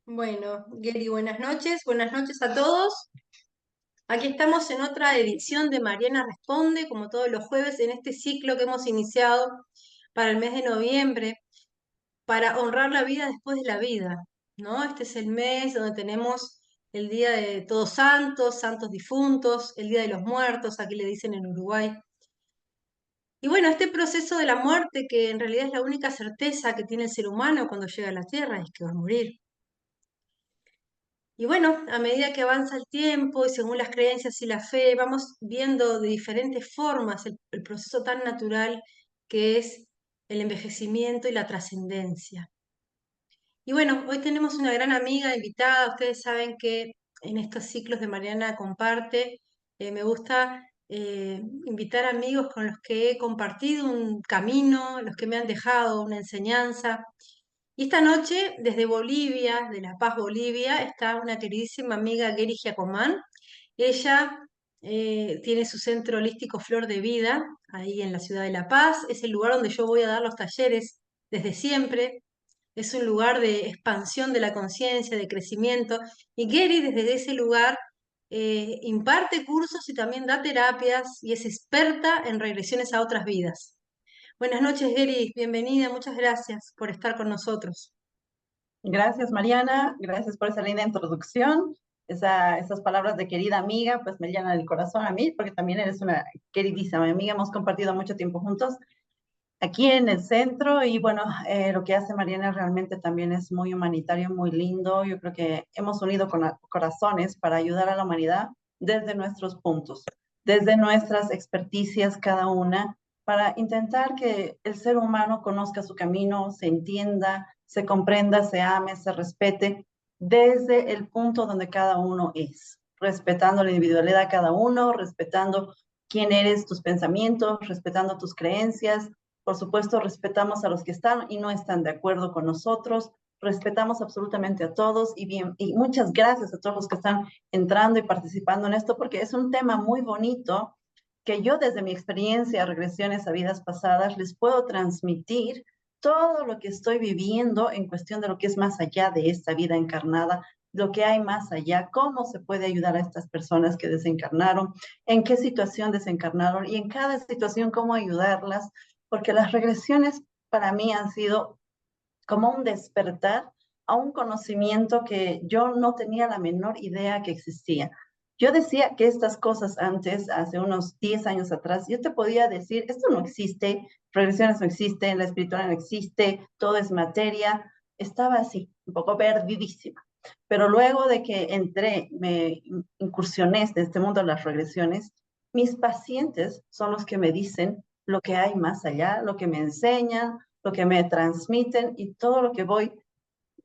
Bueno, Gary, buenas noches a todos. Aquí estamos en otra edición de Mariana Responde, como todos los jueves, en este ciclo que hemos iniciado para el mes de noviembre, para honrar la vida después de la vida, ¿no? Este es el mes donde tenemos el Día de Todos Santos, Santos Difuntos, el Día de los Muertos, aquí le dicen en Uruguay. Y bueno, este proceso de la muerte, que en realidad es la única certeza que tiene el ser humano cuando llega a la Tierra, es que va a morir. Y bueno, a medida que avanza el tiempo y según las creencias y la fe, vamos viendo de diferentes formas el proceso tan natural que es el envejecimiento y la trascendencia. Y bueno, hoy tenemos una gran amiga invitada. Ustedes saben que en estos ciclos de Mariana Comparte, me gusta invitar amigos con los que he compartido un camino, los que me han dejado una enseñanza. Y esta noche, desde Bolivia, de La Paz, Bolivia, está una queridísima amiga, Geri Giacomán. Ella tiene su centro holístico Flor de Vida, ahí en la ciudad de La Paz. Es el lugar donde yo voy a dar los talleres desde siempre. Es un lugar de expansión de la conciencia, de crecimiento. Y Geri, desde ese lugar, imparte cursos y también da terapias y es experta en regresiones a otras vidas. Buenas noches, Geri. Bienvenida. Muchas gracias por estar con nosotros. Gracias, Mariana. Gracias por esa linda introducción. Esas palabras de querida amiga, pues me llenan el corazón a mí, porque también eres una queridísima amiga. Hemos compartido mucho tiempo juntos aquí en el centro y bueno, lo que hace Mariana realmente también es muy humanitario, muy lindo. Yo creo que hemos unido corazones para ayudar a la humanidad desde nuestros puntos, desde nuestras experticias cada una, para intentar que el ser humano conozca su camino, se entienda, se comprenda, se ame, se respete desde el punto donde cada uno es, respetando la individualidad de cada uno, respetando quién eres, tus pensamientos, respetando tus creencias. Por supuesto, respetamos a los que están y no están de acuerdo con nosotros. Respetamos absolutamente a todos y bien, y muchas gracias a todos los que están entrando y participando en esto, porque es un tema muy bonito que yo desde mi experiencia, regresiones a vidas pasadas, les puedo transmitir todo lo que estoy viviendo en cuestión de lo que es más allá de esta vida encarnada, lo que hay más allá, cómo se puede ayudar a estas personas que desencarnaron, en qué situación desencarnaron y en cada situación cómo ayudarlas, porque las regresiones para mí han sido como un despertar a un conocimiento que yo no tenía la menor idea que existía. Yo decía que estas cosas antes, hace unos 10 años atrás, yo te podía decir, esto no existe, regresiones no existen, la espiritual no existe, todo es materia. Estaba así, un poco perdidísima. Pero luego de que entré, me incursioné en este mundo de las regresiones, mis pacientes son los que me dicen lo que hay más allá, lo que me enseñan, lo que me transmiten y todo lo que voy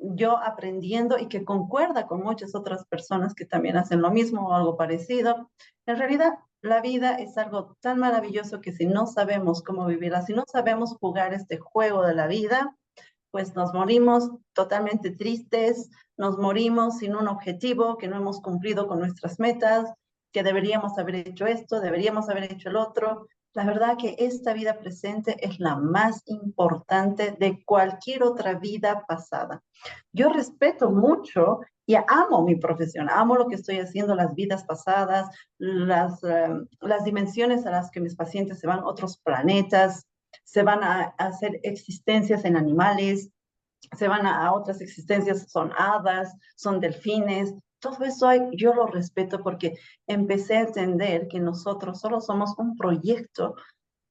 yo aprendiendo y que concuerda con muchas otras personas que también hacen lo mismo o algo parecido. En realidad, la vida es algo tan maravilloso que si no sabemos cómo vivirla, si no sabemos jugar este juego de la vida, pues nos morimos totalmente tristes, nos morimos sin un objetivo, que no hemos cumplido con nuestras metas, que deberíamos haber hecho esto, deberíamos haber hecho el otro. La verdad que esta vida presente es la más importante de cualquier otra vida pasada. Yo respeto mucho y amo mi profesión, amo lo que estoy haciendo, las vidas pasadas, las dimensiones a las que mis pacientes se van, otros planetas, se van a hacer existencias en animales, se van a otras existencias, son hadas, son delfines. Todo eso yo lo respeto porque empecé a entender que nosotros solo somos un proyecto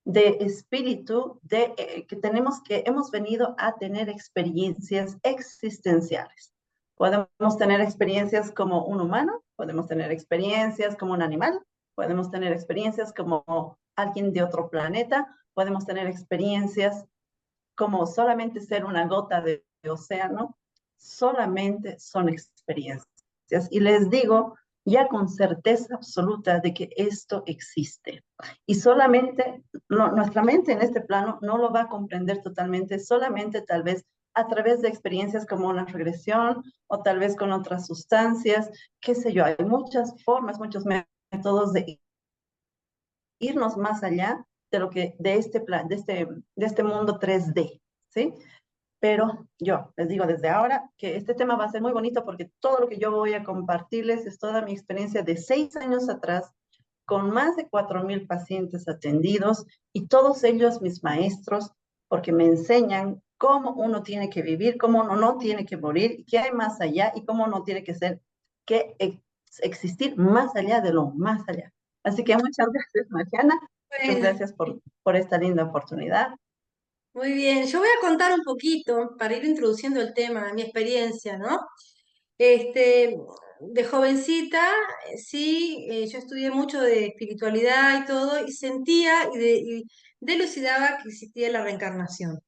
de espíritu que hemos venido a tener experiencias existenciales. Podemos tener experiencias como un humano, podemos tener experiencias como un animal, podemos tener experiencias como alguien de otro planeta, podemos tener experiencias como solamente ser una gota de océano, solamente son experiencias. Y les digo ya con certeza absoluta de que esto existe. Y solamente nuestra mente en este plano no lo va a comprender totalmente, solamente tal vez a través de experiencias como una regresión o tal vez con otras sustancias, qué sé yo, hay muchas formas, muchos métodos de irnos más allá de lo que de este plan, de este mundo 3D, ¿sí? Pero yo les digo desde ahora que este tema va a ser muy bonito porque todo lo que yo voy a compartirles es toda mi experiencia de 6 años atrás con más de 4.000 pacientes atendidos y todos ellos mis maestros, porque me enseñan cómo uno tiene que vivir, cómo uno no tiene que morir, qué hay más allá y cómo uno tiene que ser, que existir más allá de lo más allá. Así que muchas gracias, Mariana. Muchas Bueno, gracias por esta linda oportunidad. muy bien. Yo voy a contar un poquito para ir introduciendo el tema, mi experiencia, ¿no? Este, de jovencita, sí, yo estudié mucho de espiritualidad y todo, y sentía y delucidaba que existía la reencarnación.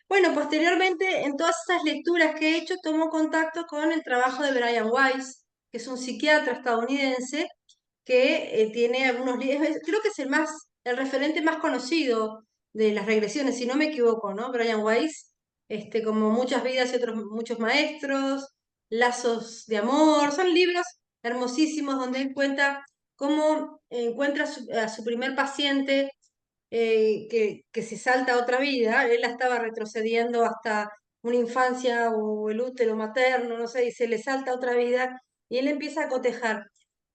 Bueno, posteriormente, en todas esas lecturas que he hecho, tomo contacto con el trabajo de Brian Weiss, que es un psiquiatra estadounidense que tiene algunos libros, creo que es el referente más conocido de las regresiones, si no me equivoco, ¿no? Brian Weiss, como Muchas vidas y otros muchos maestros, Lazos de amor, son libros hermosísimos donde él cuenta cómo encuentra a su primer paciente que se salta a otra vida, él la estaba retrocediendo hasta una infancia o el útero materno, no sé, y se le salta a otra vida y él empieza a cotejar.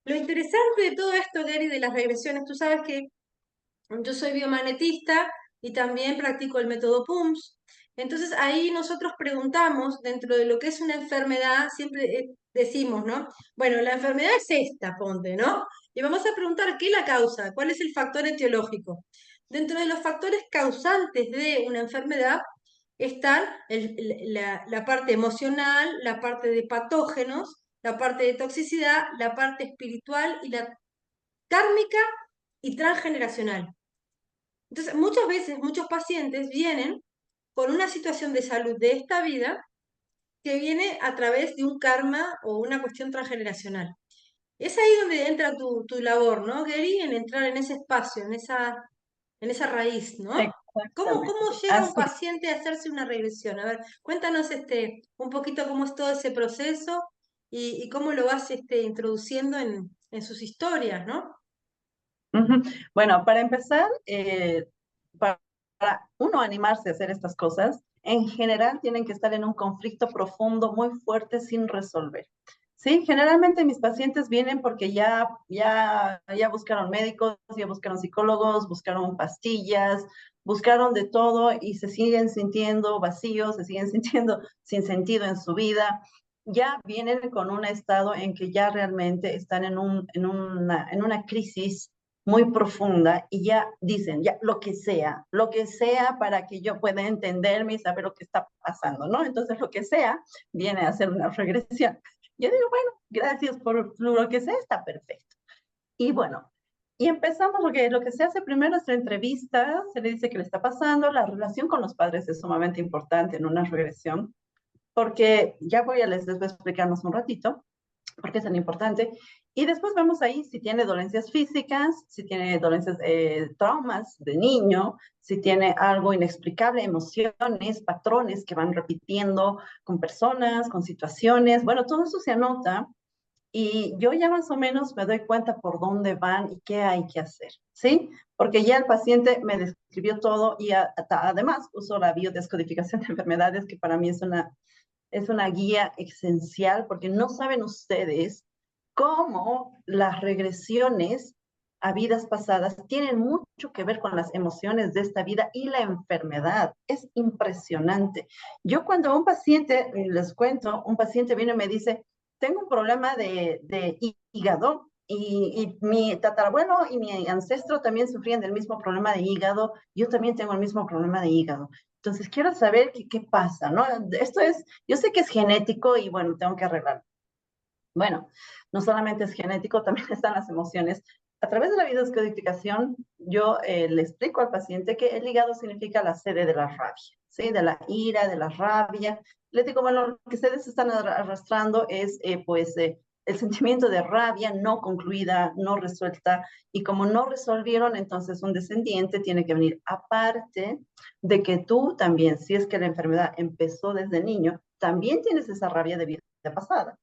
Lo interesante de todo esto, Gary, de las regresiones, tú sabes que yo soy biomagnetista y también practico el método PUMS. Entonces ahí nosotros preguntamos, dentro de lo que es una enfermedad, siempre decimos, ¿no? Bueno, la enfermedad es esta, ponte, ¿no? Y vamos a preguntar qué la causa, cuál es el factor etiológico. Dentro de los factores causantes de una enfermedad están la parte emocional, la parte de patógenos, la parte de toxicidad, la parte espiritual y la kármica y transgeneracional. Entonces, muchas veces, muchos pacientes vienen con una situación de salud de esta vida que viene a través de un karma o una cuestión transgeneracional. Es ahí donde entra tu labor, ¿no, Gary? En entrar en ese espacio, en esa raíz, ¿no? ¿Cómo Exactamente. llega un Así. paciente a hacerse una regresión? A ver, cuéntanos un poquito cómo es todo ese proceso y cómo lo vas introduciendo en sus historias, ¿no? Ujú. Bueno, para empezar, para uno animarse a hacer estas cosas, en general tienen que estar en un conflicto profundo muy fuerte sin resolver. Sí, generalmente mis pacientes vienen porque ya buscaron médicos, ya buscaron psicólogos, buscaron pastillas, buscaron de todo y se siguen sintiendo vacíos, se siguen sintiendo sin sentido en su vida. Ya vienen con un estado en que ya realmente están en una crisis muy profunda y ya dicen, ya lo que sea para que yo pueda entenderme y saber lo que está pasando, ¿no? Entonces lo que sea viene a ser una regresión. Yo digo, bueno, gracias por lo que sea, está perfecto. Y bueno, y empezamos lo que se hace primero es la entrevista, se le dice qué le está pasando, la relación con los padres es sumamente importante en una regresión, porque ya les voy a explicarnos un ratito porque es tan importante. Y después vemos ahí si tiene dolencias físicas, si tiene dolencias, traumas de niño, si tiene algo inexplicable, emociones, patrones que van repitiendo con personas, con situaciones. Bueno, todo eso se anota y yo ya más o menos me doy cuenta por dónde van y qué hay que hacer, ¿sí? Porque ya el paciente me describió todo y además uso la biodescodificación de enfermedades, que para mí es una guía esencial porque no saben ustedes cómo las regresiones a vidas pasadas tienen mucho que ver con las emociones de esta vida y la enfermedad. Es impresionante. Yo cuando un paciente, les cuento, un paciente viene y me dice, tengo un problema de hígado y mi tatarabuelo y mi ancestro también sufrían del mismo problema de hígado, yo también tengo el mismo problema de hígado. Entonces quiero saber qué pasa, ¿no? Esto es, yo sé que es genético y bueno, tengo que arreglarlo. Bueno, no solamente es genético, también están las emociones. A través de la biodescodificación, yo le explico al paciente que el hígado significa la sede de la rabia, ¿sí? De la ira, de la rabia. Le digo, bueno, lo que ustedes están arrastrando es, el sentimiento de rabia no concluida, no resuelta, y como no resolvieron, entonces un descendiente tiene que venir. Aparte de que tú también, si es que la enfermedad empezó desde niño, también tienes esa rabia de vida pasada.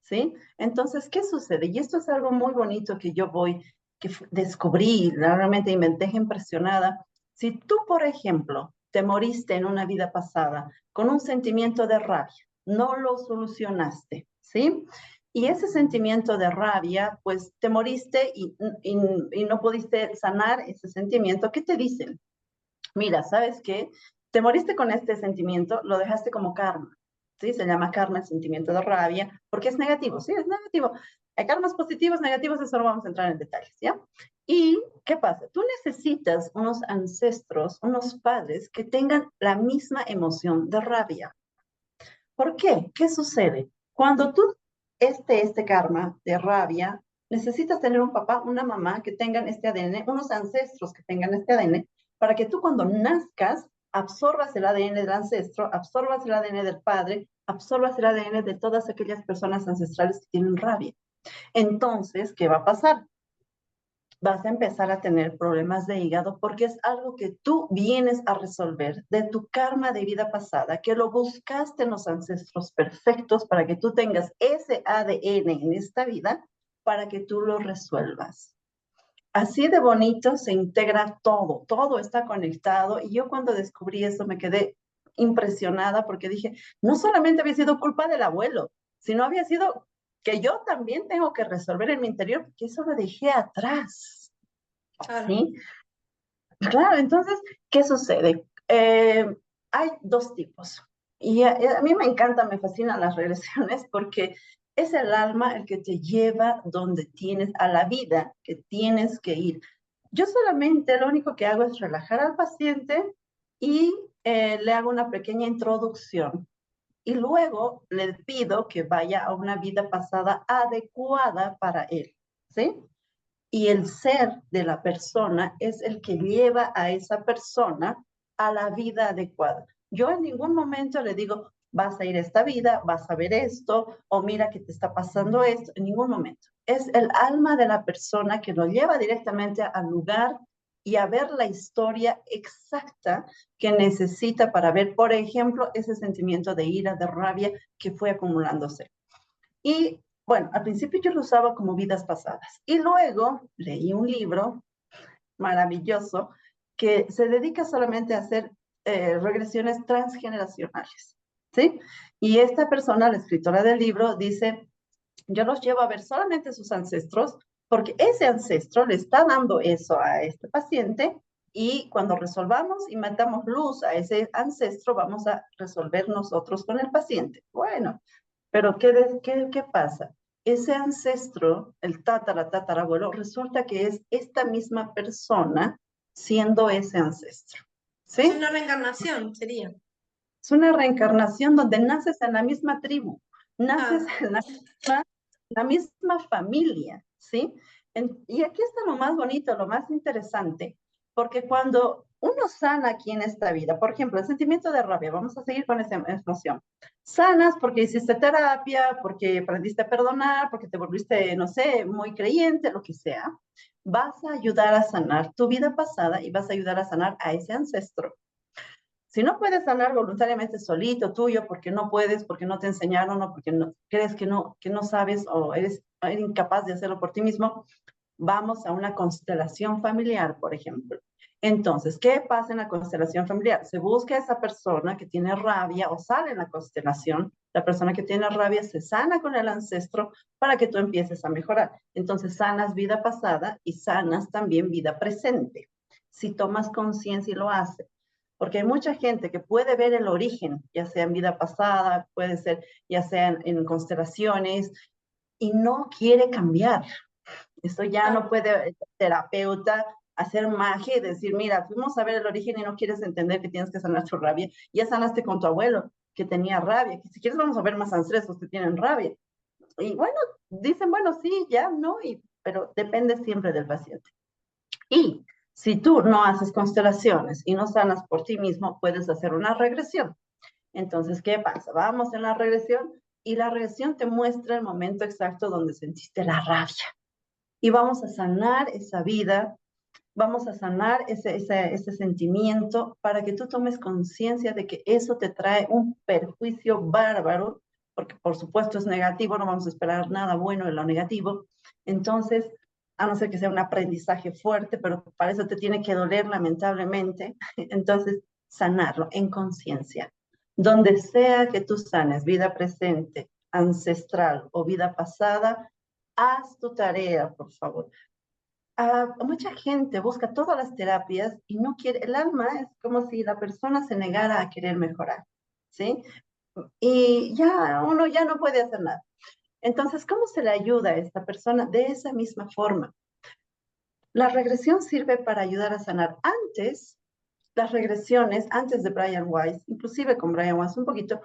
¿Sí? Entonces, ¿qué sucede? Y esto es algo muy bonito que que descubrí, realmente y me deja impresionada. Si tú, por ejemplo, te moriste en una vida pasada con un sentimiento de rabia, no lo solucionaste, ¿sí? Y ese sentimiento de rabia, pues te moriste y no pudiste sanar ese sentimiento. ¿Qué te dicen? Mira, ¿sabes qué? Te moriste con este sentimiento, lo dejaste como karma, ¿sí? Se llama karma el sentimiento de rabia, porque es negativo, ¿sí? Es negativo. Hay karmas positivos, negativos, eso no vamos a entrar en detalles, ¿ya? ¿Y qué pasa? Tú necesitas unos ancestros, unos padres que tengan la misma emoción de rabia. ¿Por qué? ¿Qué sucede? Cuando tú, este karma de rabia, necesitas tener un papá, una mamá que tengan este ADN, unos ancestros que tengan este ADN, para que tú cuando nazcas absorbas el ADN del ancestro, absorbas el ADN del padre, absorbas el ADN de todas aquellas personas ancestrales que tienen rabia. Entonces, ¿qué va a pasar? Vas a empezar a tener problemas de hígado porque es algo que tú vienes a resolver de tu karma de vida pasada, que lo buscaste en los ancestros perfectos para que tú tengas ese ADN en esta vida, para que tú lo resuelvas. Así de bonito se integra todo, todo está conectado. Y yo cuando descubrí eso me quedé impresionada porque dije, no solamente había sido culpa del abuelo, sino había sido que yo también tengo que resolver en mi interior, porque eso lo dejé atrás, Claro. ¿sí? Claro, entonces, ¿qué sucede? Hay dos tipos. Y a mí me encanta, me fascinan las regresiones porque es el alma el que te lleva donde tienes a la vida que tienes que ir. Yo solamente lo único que hago es relajar al paciente y le hago una pequeña introducción. Y luego le pido que vaya a una vida pasada adecuada para él, ¿sí? Y el ser de la persona es el que lleva a esa persona a la vida adecuada. Yo en ningún momento le digo, vas a ir a esta vida, vas a ver esto, o mira que te está pasando esto, en ningún momento. Es el alma de la persona que lo lleva directamente al lugar y a ver la historia exacta que necesita para ver, por ejemplo, ese sentimiento de ira, de rabia que fue acumulándose. Y bueno, al principio yo lo usaba como vidas pasadas. Y luego leí un libro maravilloso que se dedica solamente a hacer regresiones transgeneracionales, ¿sí? Y esta persona, la escritora del libro, dice, yo los llevo a ver solamente sus ancestros porque ese ancestro le está dando eso a este paciente y cuando resolvamos y matamos luz a ese ancestro, vamos a resolver nosotros con el paciente. Bueno, pero ¿qué pasa? Ese ancestro, el tatarabuelo, resulta que es esta misma persona siendo ese ancestro, Es ¿sí? una reencarnación, sería. Es una reencarnación donde naces en la misma tribu, naces Ah, en la misma familia, ¿sí? Y aquí está lo más bonito, lo más interesante, porque cuando uno sana aquí en esta vida, por ejemplo, el sentimiento de rabia, vamos a seguir con esa emoción. Sanas porque hiciste terapia, porque aprendiste a perdonar, porque te volviste, no sé, muy creyente, lo que sea. Vas a ayudar a sanar tu vida pasada y vas a ayudar a sanar a ese ancestro. Si no puedes sanar voluntariamente solito, tuyo, porque no puedes, porque no te enseñaron o porque no, crees que no sabes o eres incapaz de hacerlo por ti mismo, vamos a una constelación familiar, por ejemplo. Entonces, ¿qué pasa en la constelación familiar? Se busca a esa persona que tiene rabia o sale en la constelación. La persona que tiene rabia se sana con el ancestro para que tú empieces a mejorar. Entonces, sanas vida pasada y sanas también vida presente. Si tomas conciencia y lo haces. Porque hay mucha gente que puede ver el origen, ya sea en vida pasada, puede ser ya sea en constelaciones, y no quiere cambiar. Esto ya no claro. puede el terapeuta hacer magia y decir, mira, fuimos a ver el origen y no quieres entender que tienes que sanar tu rabia. Ya sanaste con tu abuelo que tenía rabia, que si quieres vamos a ver más ancestros que tienen rabia. Y bueno, dicen, bueno, sí, ya, no, pero depende siempre del paciente. Y si tú no haces constelaciones y no sanas por ti mismo, puedes hacer una regresión. Entonces, ¿qué pasa? Vamos en la regresión y la regresión te muestra el momento exacto donde sentiste la rabia. Y vamos a sanar esa vida, vamos a sanar ese sentimiento para que tú tomes conciencia de que eso te trae un perjuicio bárbaro, porque por supuesto es negativo, no vamos a esperar nada bueno de lo negativo. Entonces, a no ser que sea un aprendizaje fuerte, pero para eso te tiene que doler lamentablemente. Entonces, sanarlo en conciencia. Donde sea que tú sanes, vida presente, ancestral o vida pasada, haz tu tarea, por favor. Mucha gente busca todas las terapias y no quiere, el alma es como si la persona se negara a querer mejorar, ¿sí? Y ya uno ya no puede hacer nada. Entonces, ¿cómo se le ayuda a esta persona? De esa misma forma. La regresión sirve para ayudar a sanar. Antes, las regresiones, antes de Brian Weiss, inclusive con Brian Weiss un poquito,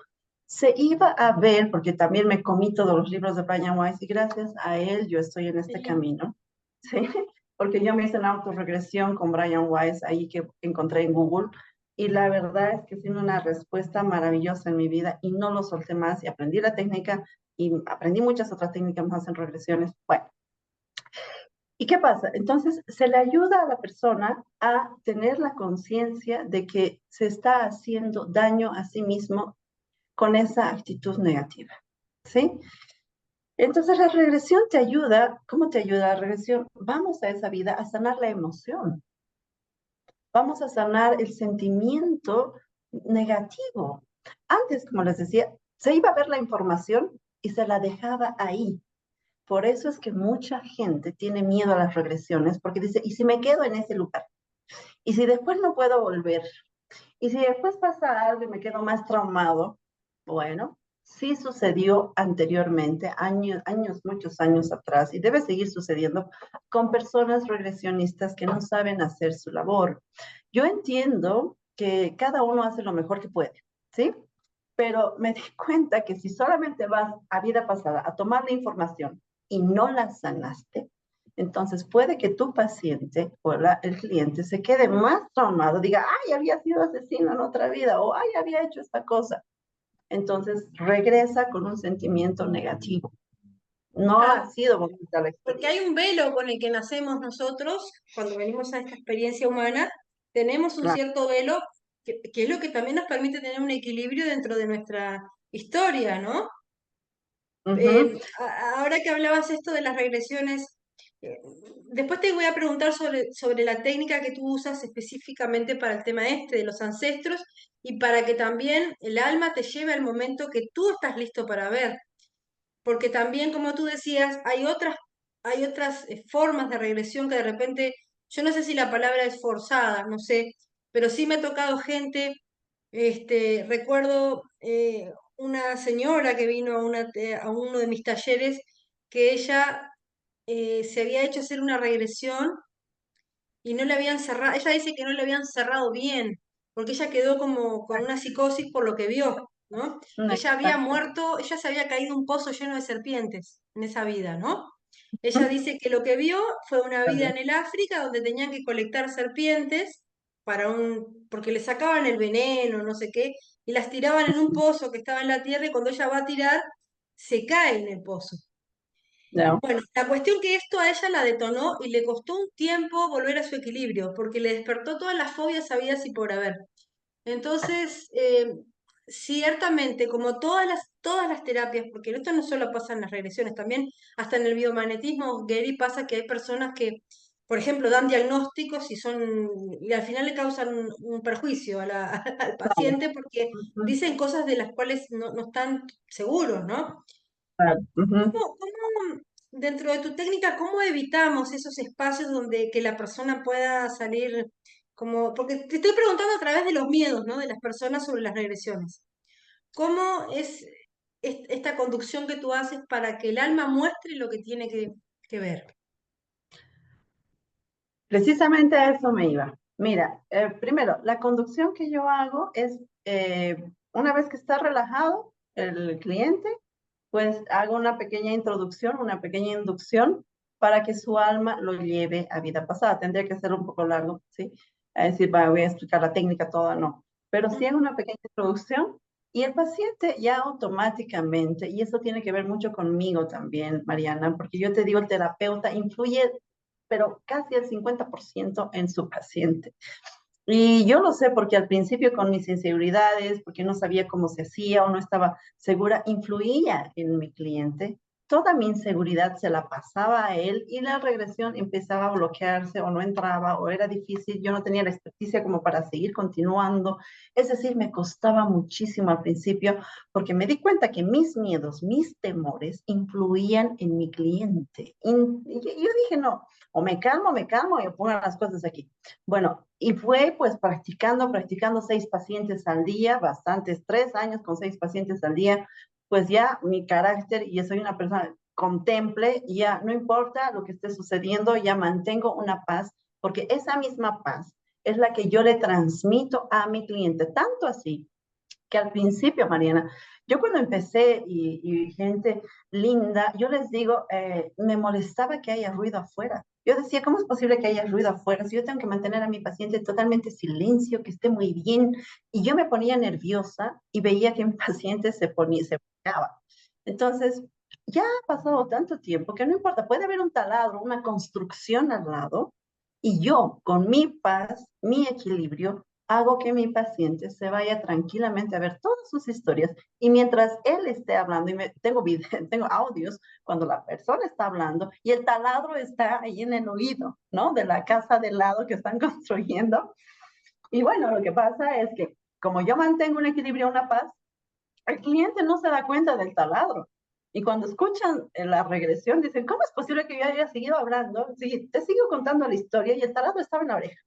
se iba a ver, porque también me comí todos los libros de Brian Weiss y gracias a él yo estoy en este Sí. camino, ¿sí? Porque yo me hice una autorregresión con Brian Weiss ahí que encontré en Google y la verdad es que ha sido una respuesta maravillosa en mi vida y no lo solté más y aprendí la técnica y aprendí muchas otras técnicas más en regresiones. Bueno, ¿y qué pasa? Entonces, se le ayuda a la persona a tener la conciencia de que se está haciendo daño a sí mismo con esa actitud negativa, ¿sí? Entonces, la regresión te ayuda, ¿cómo te ayuda la regresión? Vamos a esa vida a sanar la emoción, vamos a sanar el sentimiento negativo. Antes, como les decía, se iba a ver la información y se la dejaba ahí. Por eso es que mucha gente tiene miedo a las regresiones, porque dice, ¿y si me quedo en ese lugar? ¿Y si después no puedo volver? ¿Y si después pasa algo y me quedo más traumado? Bueno, sí sucedió anteriormente, años, muchos años atrás, y debe seguir sucediendo con personas regresionistas que no saben hacer su labor. Yo entiendo que cada uno hace lo mejor que puede, ¿sí? Pero me di cuenta que si solamente vas a vida pasada a tomar la información y no la sanaste, entonces puede que tu paciente o el cliente se quede más traumado, diga, ay, había sido asesino en otra vida o ay, había hecho esta cosa. Entonces regresa con un sentimiento negativo. No Claro, ha sido bonita la porque hay experiencia. un velo con el que nacemos nosotros cuando venimos a esta experiencia humana, tenemos un Claro. cierto velo que es lo que también nos permite tener un equilibrio dentro de nuestra historia, ¿no? Ujú. Ahora que hablabas esto de las regresiones, eh, después te voy a preguntar sobre la técnica que tú usas específicamente para el tema este de los ancestros y para que también el alma te lleve al momento que tú estás listo para ver. Porque también, como tú decías, hay otras formas de regresión que de repente, yo no sé si la palabra es forzada, no sé, pero sí me ha tocado gente, recuerdo una señora que vino a uno de mis talleres, que ella se había hecho hacer una regresión y no le habían cerrado, ella dice que no le habían cerrado bien, porque ella quedó como con una psicosis por lo que vio, ¿no? Ella había Exacto. muerto, ella se había caído en un pozo lleno de serpientes en esa vida, ¿no? Ella dice que lo que vio fue una vida en el África donde tenían que colectar serpientes porque le sacaban el veneno, no sé qué, y las tiraban en un pozo que estaba en la tierra y cuando ella va a tirar, se cae en el pozo. No. Bueno, la cuestión que esto a ella la detonó y le costó un tiempo volver a su equilibrio, porque le despertó todas las fobias habidas y por haber. Entonces, ciertamente, como todas las terapias, porque esto no solo pasa en las regresiones, también hasta en el biomagnetismo, Gary, pasa que hay personas que, por ejemplo, dan diagnósticos y al final le causan un perjuicio al paciente porque Ujú. dicen cosas de las cuales no están seguros, ¿no? Claro. Ujú. ¿Cómo, dentro de tu técnica, cómo evitamos esos espacios donde que la persona pueda salir como, porque te estoy preguntando a través de los miedos, ¿no? De las personas sobre las regresiones. ¿Cómo es esta conducción que tú haces para que el alma muestre lo que tiene que ver? Precisamente a eso me iba. Mira, primero, la conducción que yo hago es, una vez que está relajado el cliente, pues hago una pequeña introducción, una pequeña inducción para que su alma lo lleve a vida pasada. Tendría que ser un poco largo, ¿sí? A decir, "Va, voy a explicar la técnica toda, no. Pero sí hago una pequeña introducción y el paciente ya automáticamente, y eso tiene que ver mucho conmigo también, Mariana, porque yo te digo, el terapeuta influye, pero casi el 50% en su paciente. Y yo lo sé porque al principio con mis inseguridades, porque no sabía cómo se hacía o no estaba segura, influía en mi cliente. toda mi inseguridad se la pasaba a él y la regresión empezaba a bloquearse o no entraba o era difícil, yo no tenía la experticia como para seguir continuando, es decir, me costaba muchísimo al principio porque me di cuenta que mis miedos, mis temores influían en mi cliente. Y yo dije, no, o me calmo y pongo las cosas aquí. Bueno, y fue pues practicando 6 pacientes al día, bastantes, 3 años con 6 pacientes al día, pues ya mi carácter, y soy una persona contemple, ya no importa lo que esté sucediendo, ya mantengo una paz, porque esa misma paz es la que yo le transmito a mi cliente, tanto así que al principio, Mariana, yo cuando empecé y gente linda, yo les digo, me molestaba que haya ruido afuera. Yo decía, ¿cómo es posible que haya ruido afuera? Si yo tengo que mantener a mi paciente totalmente silencio, que esté muy bien. Y yo me ponía nerviosa y veía que mi paciente se pegaba. Entonces, ya ha pasado tanto tiempo que no importa, puede haber un taladro, una construcción al lado, y yo, con mi paz, mi equilibrio, hago que mi paciente se vaya tranquilamente a ver todas sus historias y mientras él esté hablando, tengo, tengo audios cuando la persona está hablando y el taladro está ahí en el oído, ¿no? De la casa del lado que están construyendo. Y bueno, lo que pasa es que como yo mantengo un equilibrio, una paz, el cliente no se da cuenta del taladro. Y cuando escuchan la regresión, dicen, ¿cómo es posible que yo haya seguido hablando? Sí, te sigo contando la historia y el taladro estaba en la oreja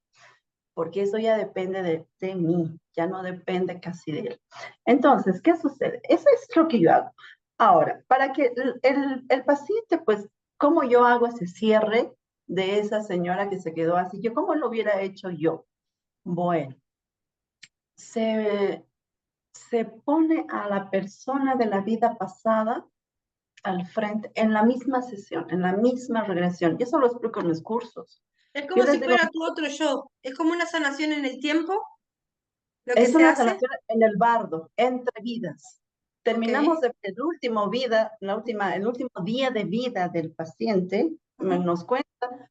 porque eso ya depende de mí, ya no depende casi de él. Entonces, ¿qué sucede? Eso es lo que yo hago. Ahora, para que el paciente, pues, ¿cómo yo hago ese cierre de esa señora que se quedó así? Yo, ¿cómo lo hubiera hecho yo? Bueno, se, se pone a la persona de la vida pasada al frente en la misma sesión, en la misma regresión. Y eso lo explico en mis cursos. Es Yo como les si digo, fuera tu otro yo. Es como una sanación en el tiempo, lo que es se una hace. sanación en el bardo, entre vidas. Ok. Terminamos el último vida, el último día de vida del paciente, Ujú. nos cuenta,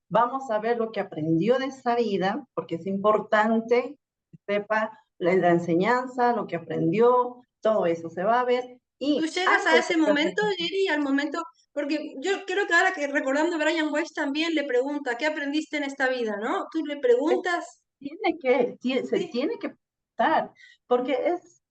vamos a ver lo que aprendió de esa vida, porque es importante que sepa la enseñanza, lo que aprendió, todo eso se va a ver. Tú Y llegas a antes de ese la momento, regresión, Jerry, al momento, porque yo creo que ahora que recordando Brian Weiss también le pregunta, ¿qué aprendiste en esta vida? ¿No? Tú le preguntas, se sí. tiene que preguntar, porque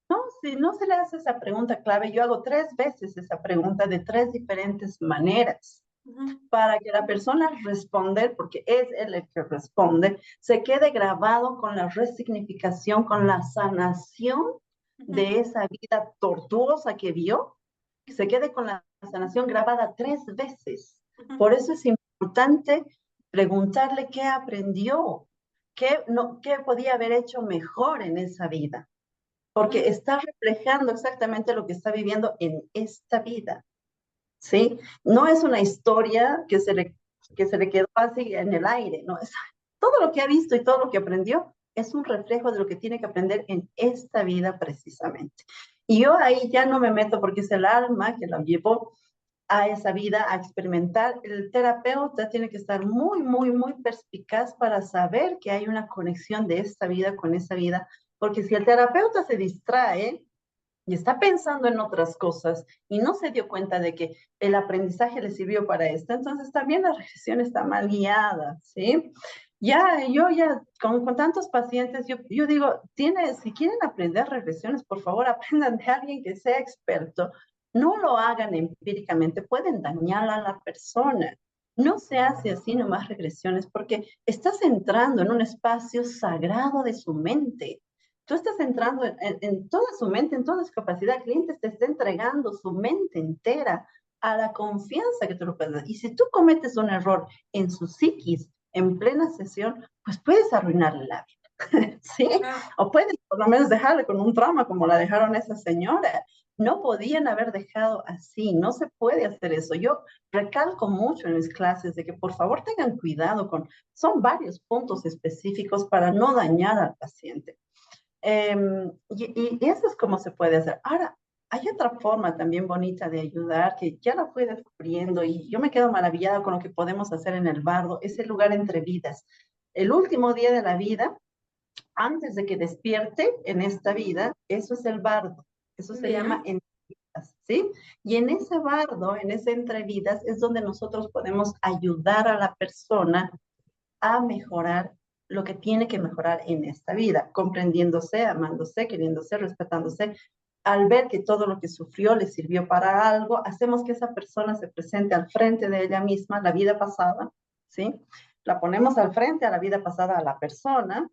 no, si no se le hace esa pregunta clave, yo hago 3 veces esa pregunta de 3 diferentes maneras Ujú, para que la persona al responder, porque es él el que responde, se quede grabado con la resignificación, con la sanación ujú, de esa vida tortuosa que vio, que se quede con la sanación grabada 3 veces. ujú, Por eso es importante preguntarle qué aprendió, qué podía haber hecho mejor en esa vida, porque ujú. está reflejando exactamente lo que está viviendo en esta vida. ¿Sí? No es una historia que se le quedó así en el aire, no, es todo lo que ha visto y todo lo que aprendió es un reflejo de lo que tiene que aprender en esta vida precisamente. Y yo ahí ya no me meto porque es el alma que la llevó a esa vida, a experimentar. El terapeuta tiene que estar muy, muy, muy perspicaz para saber que hay una conexión de esta vida con esa vida, porque si el terapeuta se distrae, y está pensando en otras cosas y no se dio cuenta de que el aprendizaje le sirvió para esto, entonces también la regresión está mal guiada, ¿sí? Yo con tantos pacientes, yo digo, si quieren aprender regresiones, por favor, aprendan de alguien que sea experto. No lo hagan empíricamente, pueden dañar a la persona. No se hace así nomás regresiones porque estás entrando en un espacio sagrado de su mente. Tú estás entrando en toda su mente, en toda su capacidad. El cliente te está entregando su mente entera a la confianza que tú lo puedes dar. Y si tú cometes un error en su psiquis en plena sesión, pues puedes arruinarle la vida, ¿sí? Ah, O puedes por lo menos dejarle con un trauma como la dejaron a esa señora. No podían haber dejado así, no se puede hacer eso. Yo recalco mucho en mis clases de que por favor tengan cuidado son varios puntos específicos para no dañar al paciente. Y eso es como se puede hacer. Ahora, hay otra forma también bonita de ayudar que ya la fui descubriendo y yo me quedo maravillada con lo que podemos hacer en el bardo, es el lugar entre vidas. El último día de la vida, antes de que despierte en esta vida, eso es el bardo. Eso se llama bien. ¿sí? Y en ese bardo, en ese entre vidas, es donde nosotros podemos ayudar a la persona a mejorar lo que tiene que mejorar en esta vida, comprendiéndose, amándose, queriéndose, respetándose. Al ver que todo lo que sufrió le sirvió para algo, hacemos que esa persona se presente al frente de ella misma, la vida pasada, ¿sí? La ponemos al frente a la vida pasada a la persona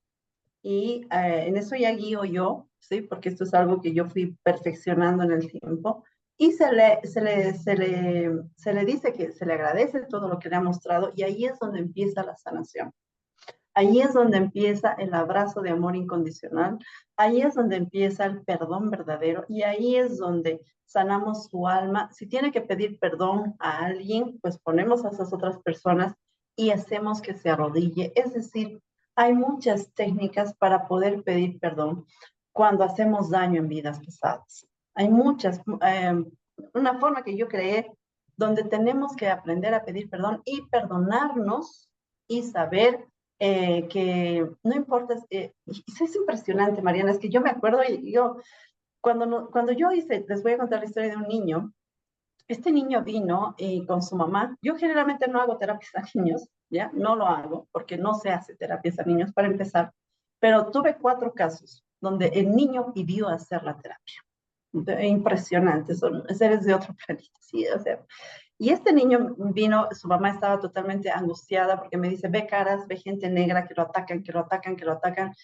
y en eso ya guío yo, ¿sí? Porque esto es algo que yo fui perfeccionando en el tiempo. Y se le dice que se le agradece todo lo que le ha mostrado y ahí es donde empieza la sanación. Ahí es donde empieza el abrazo de amor incondicional, ahí es donde empieza el perdón verdadero y ahí es donde sanamos su alma. Si tiene que pedir perdón a alguien, pues ponemos a esas otras personas y hacemos que se arrodille. Es decir, hay muchas técnicas para poder pedir perdón cuando hacemos daño en vidas pasadas. Hay muchas, una forma que yo creé donde tenemos que aprender a pedir perdón y perdonarnos y saber que no importa, es impresionante, Mariana, es que yo me acuerdo, y yo, cuando, no, cuando yo hice, les voy a contar la historia de un niño, este niño vino con su mamá, yo generalmente no hago terapias a niños, ¿ya? No lo hago, porque no se hace terapias a niños para empezar, pero tuve 4 casos donde el niño pidió hacer la terapia. Impresionante, son seres de otro planeta, sí, o sea, y este niño vino, su mamá estaba totalmente angustiada porque me dice, ve caras, ve gente negra que lo atacan, que lo atacan, que lo atacan.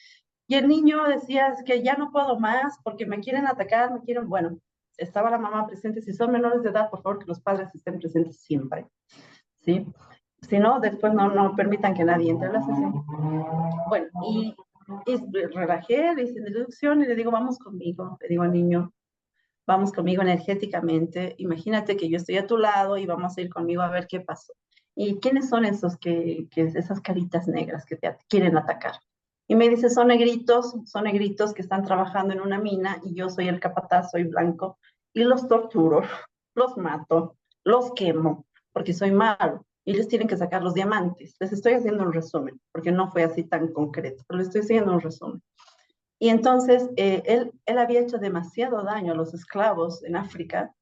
Y el niño decía, es que ya no puedo más porque me quieren atacar, me quieren, bueno, estaba la mamá presente. Si son menores de edad, por favor, que los padres estén presentes siempre, ¿sí? Si no, después no permitan que nadie entre a la sesión. Bueno, y relajé, le hice introducción y le digo, vamos conmigo, le digo al niño, vamos conmigo energéticamente, imagínate que yo estoy a tu lado y vamos a ir conmigo a ver qué pasó. ¿Y quiénes son esos esas caritas negras que te quieren atacar? Y me dice, son negritos que están trabajando en una mina y yo soy el capataz, soy blanco, y los torturo, los mato, los quemo, porque soy malo. Y ellos tienen que sacar los diamantes. Les estoy haciendo un resumen, porque no fue así tan concreto, pero les estoy haciendo un resumen. Y entonces él había hecho demasiado daño a los esclavos en África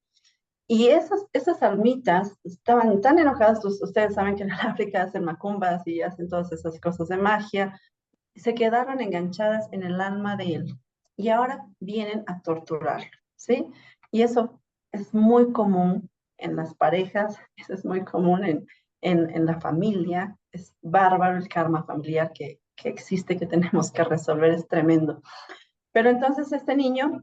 y esas almitas estaban tan enojadas, ustedes saben que en África hacen macumbas y hacen todas esas cosas de magia, se quedaron enganchadas en el alma de él y ahora vienen a torturarlo, ¿sí? Y eso es muy común en las parejas, eso es muy común en la familia, es bárbaro el karma familiar que existe, que tenemos que resolver, es tremendo. Pero entonces este niño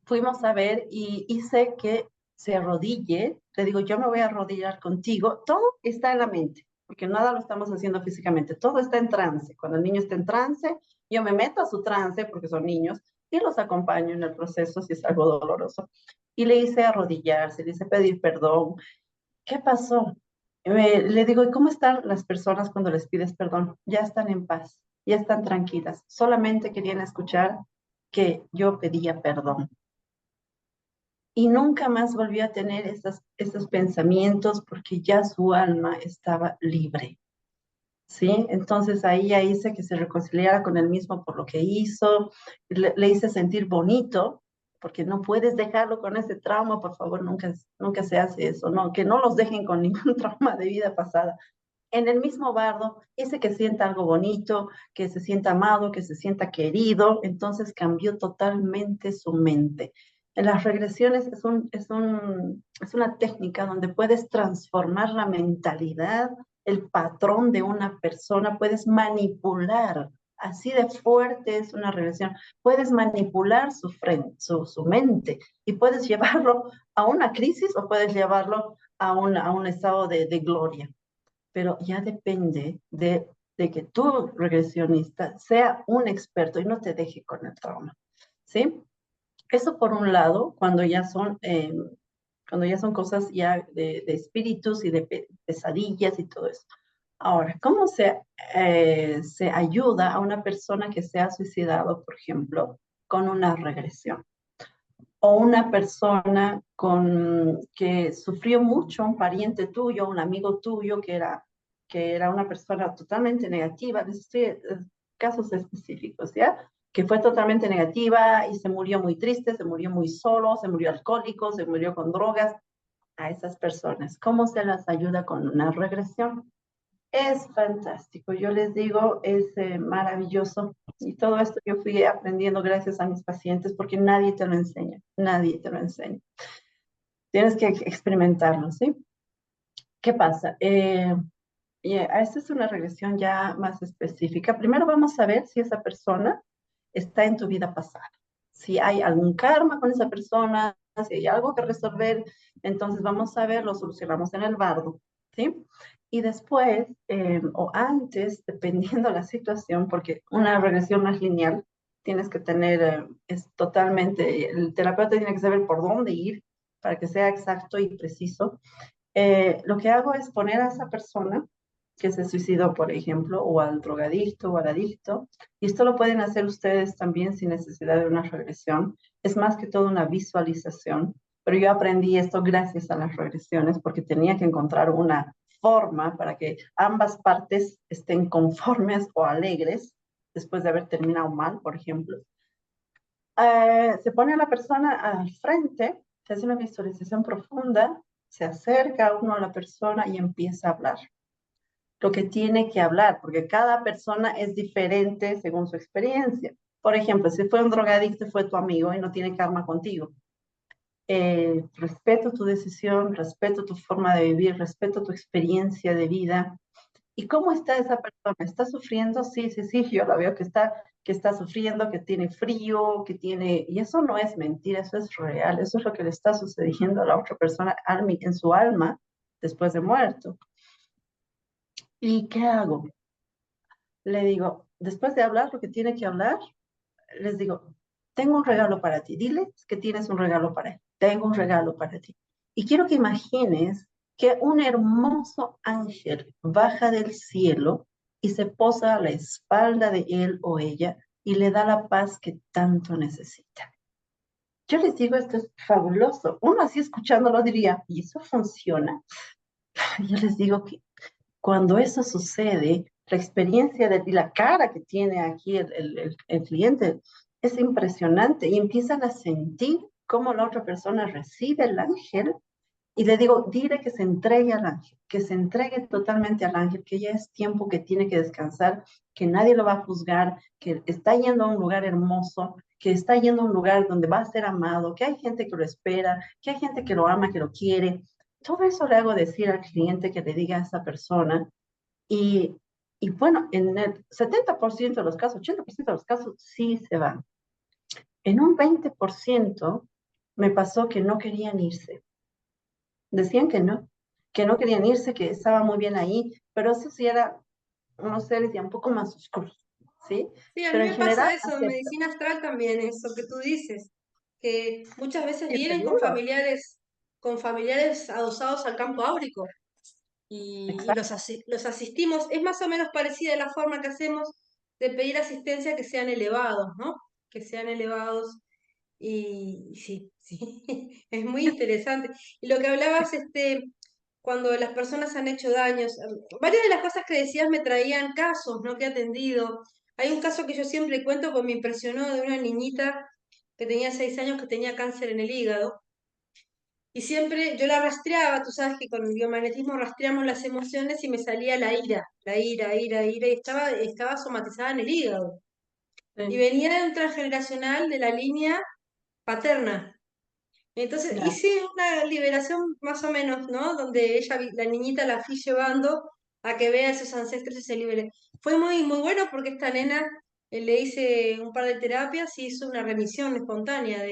fuimos a ver y hice que se arrodille, le digo, yo me voy a arrodillar contigo, todo está en la mente, porque nada lo estamos haciendo físicamente, todo está en trance. Cuando el niño está en trance, yo me meto a su trance, porque son niños, y los acompaño en el proceso si es algo doloroso. Y le hice arrodillarse, le hice pedir perdón. ¿Qué pasó? Le digo, ¿y cómo están las personas cuando les pides perdón? Ya están en paz, ya están tranquilas. Solamente querían escuchar que yo pedía perdón. Y nunca más volvió a tener esos pensamientos porque ya su alma estaba libre. ¿Sí? Entonces ahí ya hice que se reconciliara con él mismo por lo que hizo, le hice sentir bonito, porque no puedes dejarlo con ese trauma, por favor, nunca se hace eso, no, que no los dejen con ningún trauma de vida pasada. En el mismo bardo, hice que sienta algo bonito, que se sienta amado, que se sienta querido, entonces cambió totalmente su mente. En las regresiones es una técnica donde puedes transformar la mentalidad, el patrón de una persona, puedes manipular, así de fuerte es una regresión, puedes manipular su mente y puedes llevarlo a una crisis o puedes llevarlo a un estado de gloria, pero ya depende de que tu regresionista sea un experto y no te deje con el trauma, ¿sí? Eso por un lado, cuando ya son cosas ya de espíritus y de pesadillas y todo eso. Ahora, ¿cómo se ayuda a una persona que se ha suicidado, por ejemplo, con una regresión? O una persona que sufrió mucho, un pariente tuyo, un amigo tuyo que era una persona totalmente negativa, casos específicos, ¿ya? que fue totalmente negativa y se murió muy triste, se murió muy solo, se murió alcohólico, se murió con drogas. A esas personas, ¿cómo se las ayuda con una regresión? Es fantástico, yo les digo, es maravilloso. Y todo esto yo fui aprendiendo gracias a mis pacientes porque nadie te lo enseña, nadie te lo enseña. Tienes que experimentarlo, ¿sí? ¿Qué pasa? Esta es una regresión ya más específica. Primero vamos a ver si esa persona está en tu vida pasada. Si hay algún karma con esa persona, si hay algo que resolver, entonces vamos a ver, lo solucionamos en el bardo, ¿sí? Y después, o antes, dependiendo de la situación, porque una regresión no es lineal, tienes que tener, es totalmente, el terapeuta tiene que saber por dónde ir para que sea exacto y preciso. Lo que hago es poner a esa persona que se suicidó, por ejemplo, o al drogadicto o al adicto, y esto lo pueden hacer ustedes también sin necesidad de una regresión. Es más que todo una visualización, pero yo aprendí esto gracias a las regresiones porque tenía que encontrar una forma para que ambas partes estén conformes o alegres después de haber terminado mal, por ejemplo. Se pone a la persona al frente, se hace una visualización profunda, se acerca uno a la persona y empieza a hablar lo que tiene que hablar, porque cada persona es diferente según su experiencia. Por ejemplo, si fue un drogadicto, fue tu amigo y no tiene karma contigo. Respeto tu decisión, respeto tu forma de vivir, respeto tu experiencia de vida. ¿Y cómo está esa persona? ¿Está sufriendo? Sí, sí, sí, yo la veo que está sufriendo, que tiene frío, que tiene... Y eso no es mentira, eso es real, eso es lo que le está sucediendo a la otra persona en su alma después de muerto. ¿Y qué hago? Le digo, después de hablar lo que tiene que hablar, les digo, tengo un regalo para ti. Diles que tienes un regalo para él. Tengo un regalo para ti. Y quiero que imagines que un hermoso ángel baja del cielo y se posa a la espalda de él o ella y le da la paz que tanto necesita. Yo les digo, esto es fabuloso. Uno así escuchándolo diría, ¿y eso funciona? Yo les digo que cuando eso sucede, la experiencia y la cara que tiene aquí el cliente es impresionante y empiezan a sentir cómo la otra persona recibe el ángel y le digo, dile que se entregue al ángel, que se entregue totalmente al ángel, que ya es tiempo que tiene que descansar, que nadie lo va a juzgar, que está yendo a un lugar hermoso, que está yendo a un lugar donde va a ser amado, que hay gente que lo espera, que hay gente que lo ama, que lo quiere. Todo eso le hago decir al cliente que le diga a esa persona y, y bueno, en el 70% de los casos, 80% de los casos sí se van. En un 20% me pasó que no querían irse. Decían que no querían irse, que estaba muy bien ahí, pero eso sí era unos seres ya un poco más oscuros, ¿sí? Sí, a mí Pero en me general pasa eso, en aceptan. medicina astral también, eso que tú dices, que muchas veces Sí, vienen seguro. con familiares adosados al campo áurico y Exacto. los asistimos. Es más o menos parecida a la forma que hacemos de pedir asistencia que sean elevados, ¿no? Que sean elevados y sí, sí, es muy interesante. Y lo que hablabas, cuando las personas han hecho daños, varias de las cosas que decías me traían casos, ¿no? Que he atendido. Hay un caso que yo siempre cuento porque me impresionó de una niñita que tenía 6 años que tenía cáncer en el hígado. Y siempre yo la rastreaba, tú sabes que con el biomagnetismo rastreamos las emociones y me salía la ira, ira, ira, y estaba somatizada en el hígado. Y Sí, venía de un transgeneracional de la línea paterna. Entonces ya. hice una liberación más o menos, ¿no? Donde ella, la niñita la fui llevando a que vea a sus ancestros y se libere. Fue muy, muy bueno porque esta nena le hice un par de terapias y hizo una remisión espontánea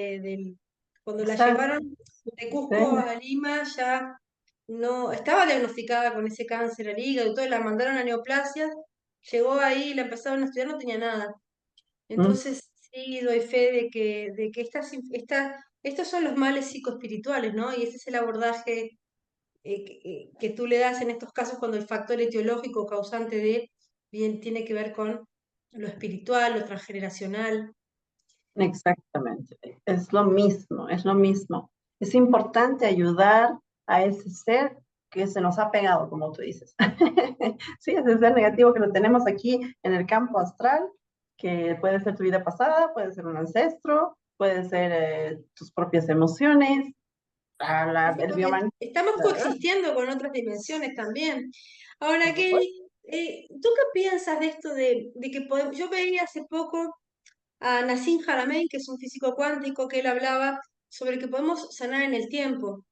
cuando la Exacto. llevaron de Cusco Sí. a Lima ya no estaba diagnosticada con ese cáncer al hígado y todo, la mandaron a neoplasias, llegó ahí, la empezaron a estudiar, no tenía nada. Mm, Entonces, sí doy fe de que estos son los males psicoespirituales, ¿no? Y ese es el abordaje que tú le das en estos casos cuando el factor etiológico causante de bien tiene que ver con lo espiritual, lo transgeneracional. exactamente. Es lo mismo, es lo mismo. Es importante ayudar a ese ser que se nos ha pegado, como tú dices. Sí, ese ser negativo que lo tenemos aquí en el campo astral, que puede ser tu vida pasada, puede ser un ancestro, puede ser tus propias emociones, Sí, el porque biomagnetismo, estamos coexistiendo con otras dimensiones también. Ahora, por supuesto. Kelly, ¿tú qué piensas de esto de que podemos... Yo veía hace poco a Nassim Haramein, que es un físico cuántico, que él hablaba sobre que podemos sanar en el tiempo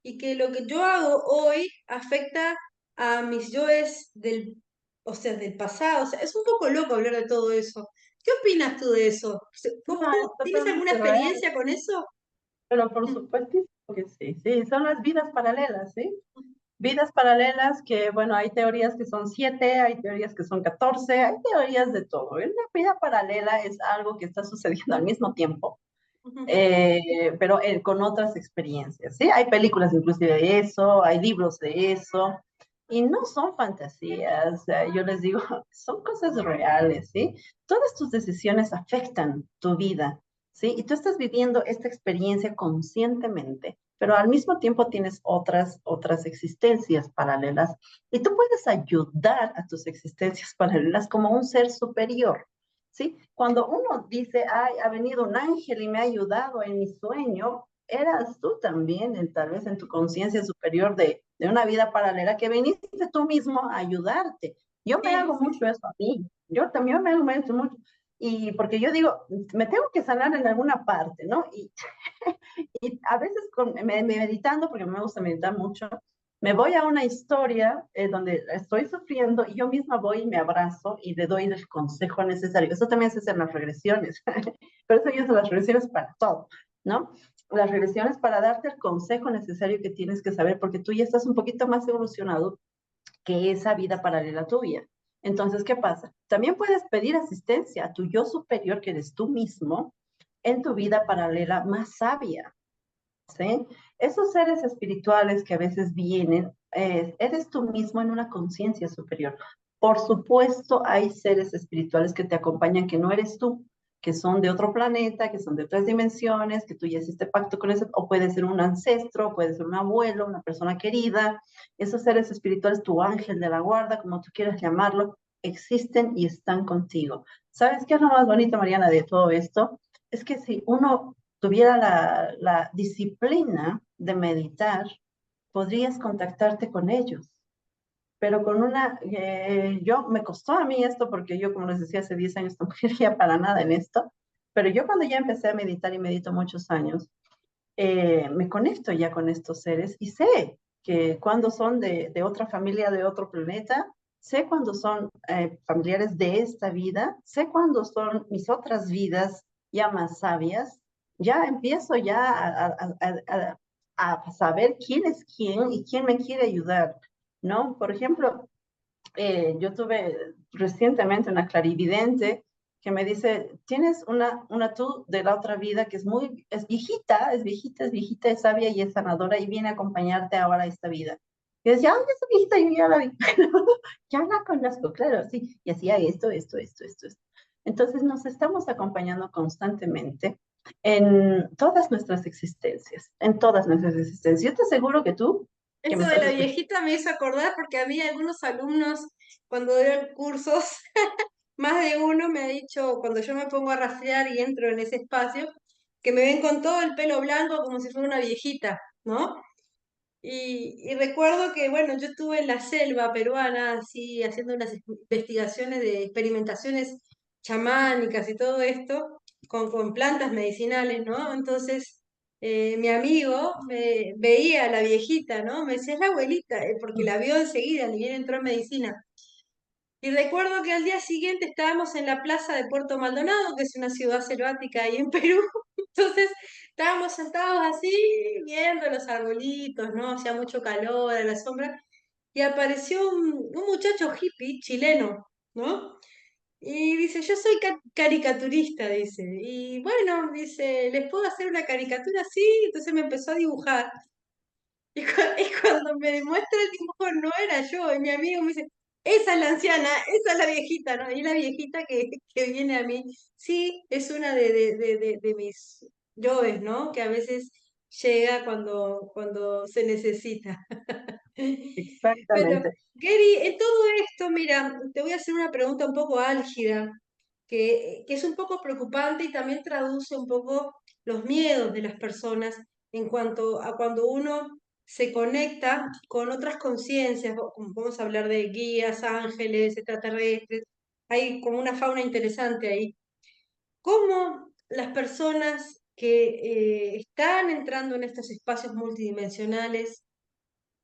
y que lo que yo hago hoy afecta a mis yoes del, o sea, del pasado. O sea, es un poco loco hablar de todo eso. ¿Qué opinas tú de eso? No, es ¿Tienes alguna totalmente real, experiencia con eso? pero por supuesto que sí, sí, son las vidas paralelas, ¿sí? Vidas paralelas que, bueno, hay teorías que son 7, hay teorías que son 14, hay teorías de todo. Una vida paralela es algo que está sucediendo al mismo tiempo, pero con otras experiencias, ¿sí? Hay películas inclusive de eso, hay libros de eso, y no son fantasías, yo les digo, son cosas reales, ¿sí? Todas tus decisiones afectan tu vida, ¿sí? Y tú estás viviendo esta experiencia conscientemente, pero al mismo tiempo tienes otras existencias paralelas, y tú puedes ayudar a tus existencias paralelas como un ser superior. ¿Sí? Cuando uno dice, ay, ha venido un ángel y me ha ayudado en mi sueño, eras tú también, tal vez en tu conciencia superior de una vida paralela, que viniste tú mismo a ayudarte. Yo me Sí, hago mucho eso a mí, yo también me hago eso mucho. Y porque yo digo, me tengo que sanar en alguna parte, ¿no? Y a veces meditando, porque me gusta meditar mucho, me voy a una historia donde estoy sufriendo y yo misma voy y me abrazo y le doy el consejo necesario. Eso también se hace en las regresiones. Por eso yo uso las regresiones para todo, ¿no? Las regresiones para darte el consejo necesario que tienes que saber porque tú ya estás un poquito más evolucionado que esa vida paralela tuya. Entonces, ¿qué pasa? También puedes pedir asistencia a tu yo superior, que eres tú mismo, en tu vida paralela más sabia. ¿Sí? Esos seres espirituales que a veces vienen, eres tú mismo en una conciencia superior. Por supuesto, hay seres espirituales que te acompañan que no eres tú, que son de otro planeta, que son de otras dimensiones, que tú ya hiciste pacto con eso, o puede ser un ancestro, puede ser un abuelo, una persona querida. Esos seres espirituales, tu ángel de la guarda, como tú quieras llamarlo, existen y están contigo. ¿Sabes qué es lo más bonito, Mariana, de todo esto? Es que si uno tuviera la disciplina de meditar, podrías contactarte con ellos. Pero con me costó a mí esto porque yo, como les decía, hace 10 años no quería para nada en esto, pero yo cuando ya empecé a meditar y medito muchos años, me conecto ya con estos seres y sé que cuando son de otra familia, de otro planeta, sé cuando son familiares de esta vida, sé cuando son mis otras vidas ya más sabias, ya empiezo ya a saber quién es quién y quién me quiere ayudar, ¿no? Por ejemplo, yo tuve recientemente una clarividente que me dice, tienes una tú de la otra vida que es viejita, es viejita, es viejita, es sabia y es sanadora y viene a acompañarte ahora a esta vida. Y decía, ay, esa viejita yo ya la vi, ya la conozco, claro, sí, y hacía esto. Entonces nos estamos acompañando constantemente en todas nuestras existencias, en todas nuestras existencias. Yo te aseguro que tú, que me eso de estás la escuchando, viejita me hizo acordar porque a mí algunos alumnos, cuando doy cursos, más de uno me ha dicho, cuando yo me pongo a rastrear y entro en ese espacio, que me ven con todo el pelo blanco como si fuera una viejita, ¿no? Y recuerdo que, bueno, yo estuve en la selva peruana, así, haciendo unas investigaciones de experimentaciones chamánicas y todo esto, con plantas medicinales, ¿no? Entonces, mi amigo me veía a la viejita, ¿no? Me decía, es la abuelita, porque la vio enseguida, ni bien entró en medicina. Y recuerdo que al día siguiente estábamos en la plaza de Puerto Maldonado, que es una ciudad selvática ahí en Perú. Entonces estábamos sentados así, viendo los arbolitos, ¿no? Hacía mucho calor a la sombra. Y apareció un muchacho hippie chileno, ¿no? Y dice, yo soy caricaturista, dice. Y bueno, dice, ¿les puedo hacer una caricatura? Sí, entonces me empezó a dibujar. Y cuando me demuestra el dibujo no era yo, y mi amigo me dice, esa es la anciana, esa es la viejita, ¿no? Y la viejita que viene a mí, sí, es una de mis yoes, ¿no? Que a veces llega cuando se necesita. Pero, exactamente. Gary, en todo esto, mira, te voy a hacer una pregunta un poco álgida. que es un poco preocupante y también traduce un poco los miedos de las personas en cuanto a cuando uno se conecta con otras conciencias. Vamos a hablar de guías, ángeles, extraterrestres, hay como una fauna interesante ahí. ¿Cómo las personas que están entrando en estos espacios multidimensionales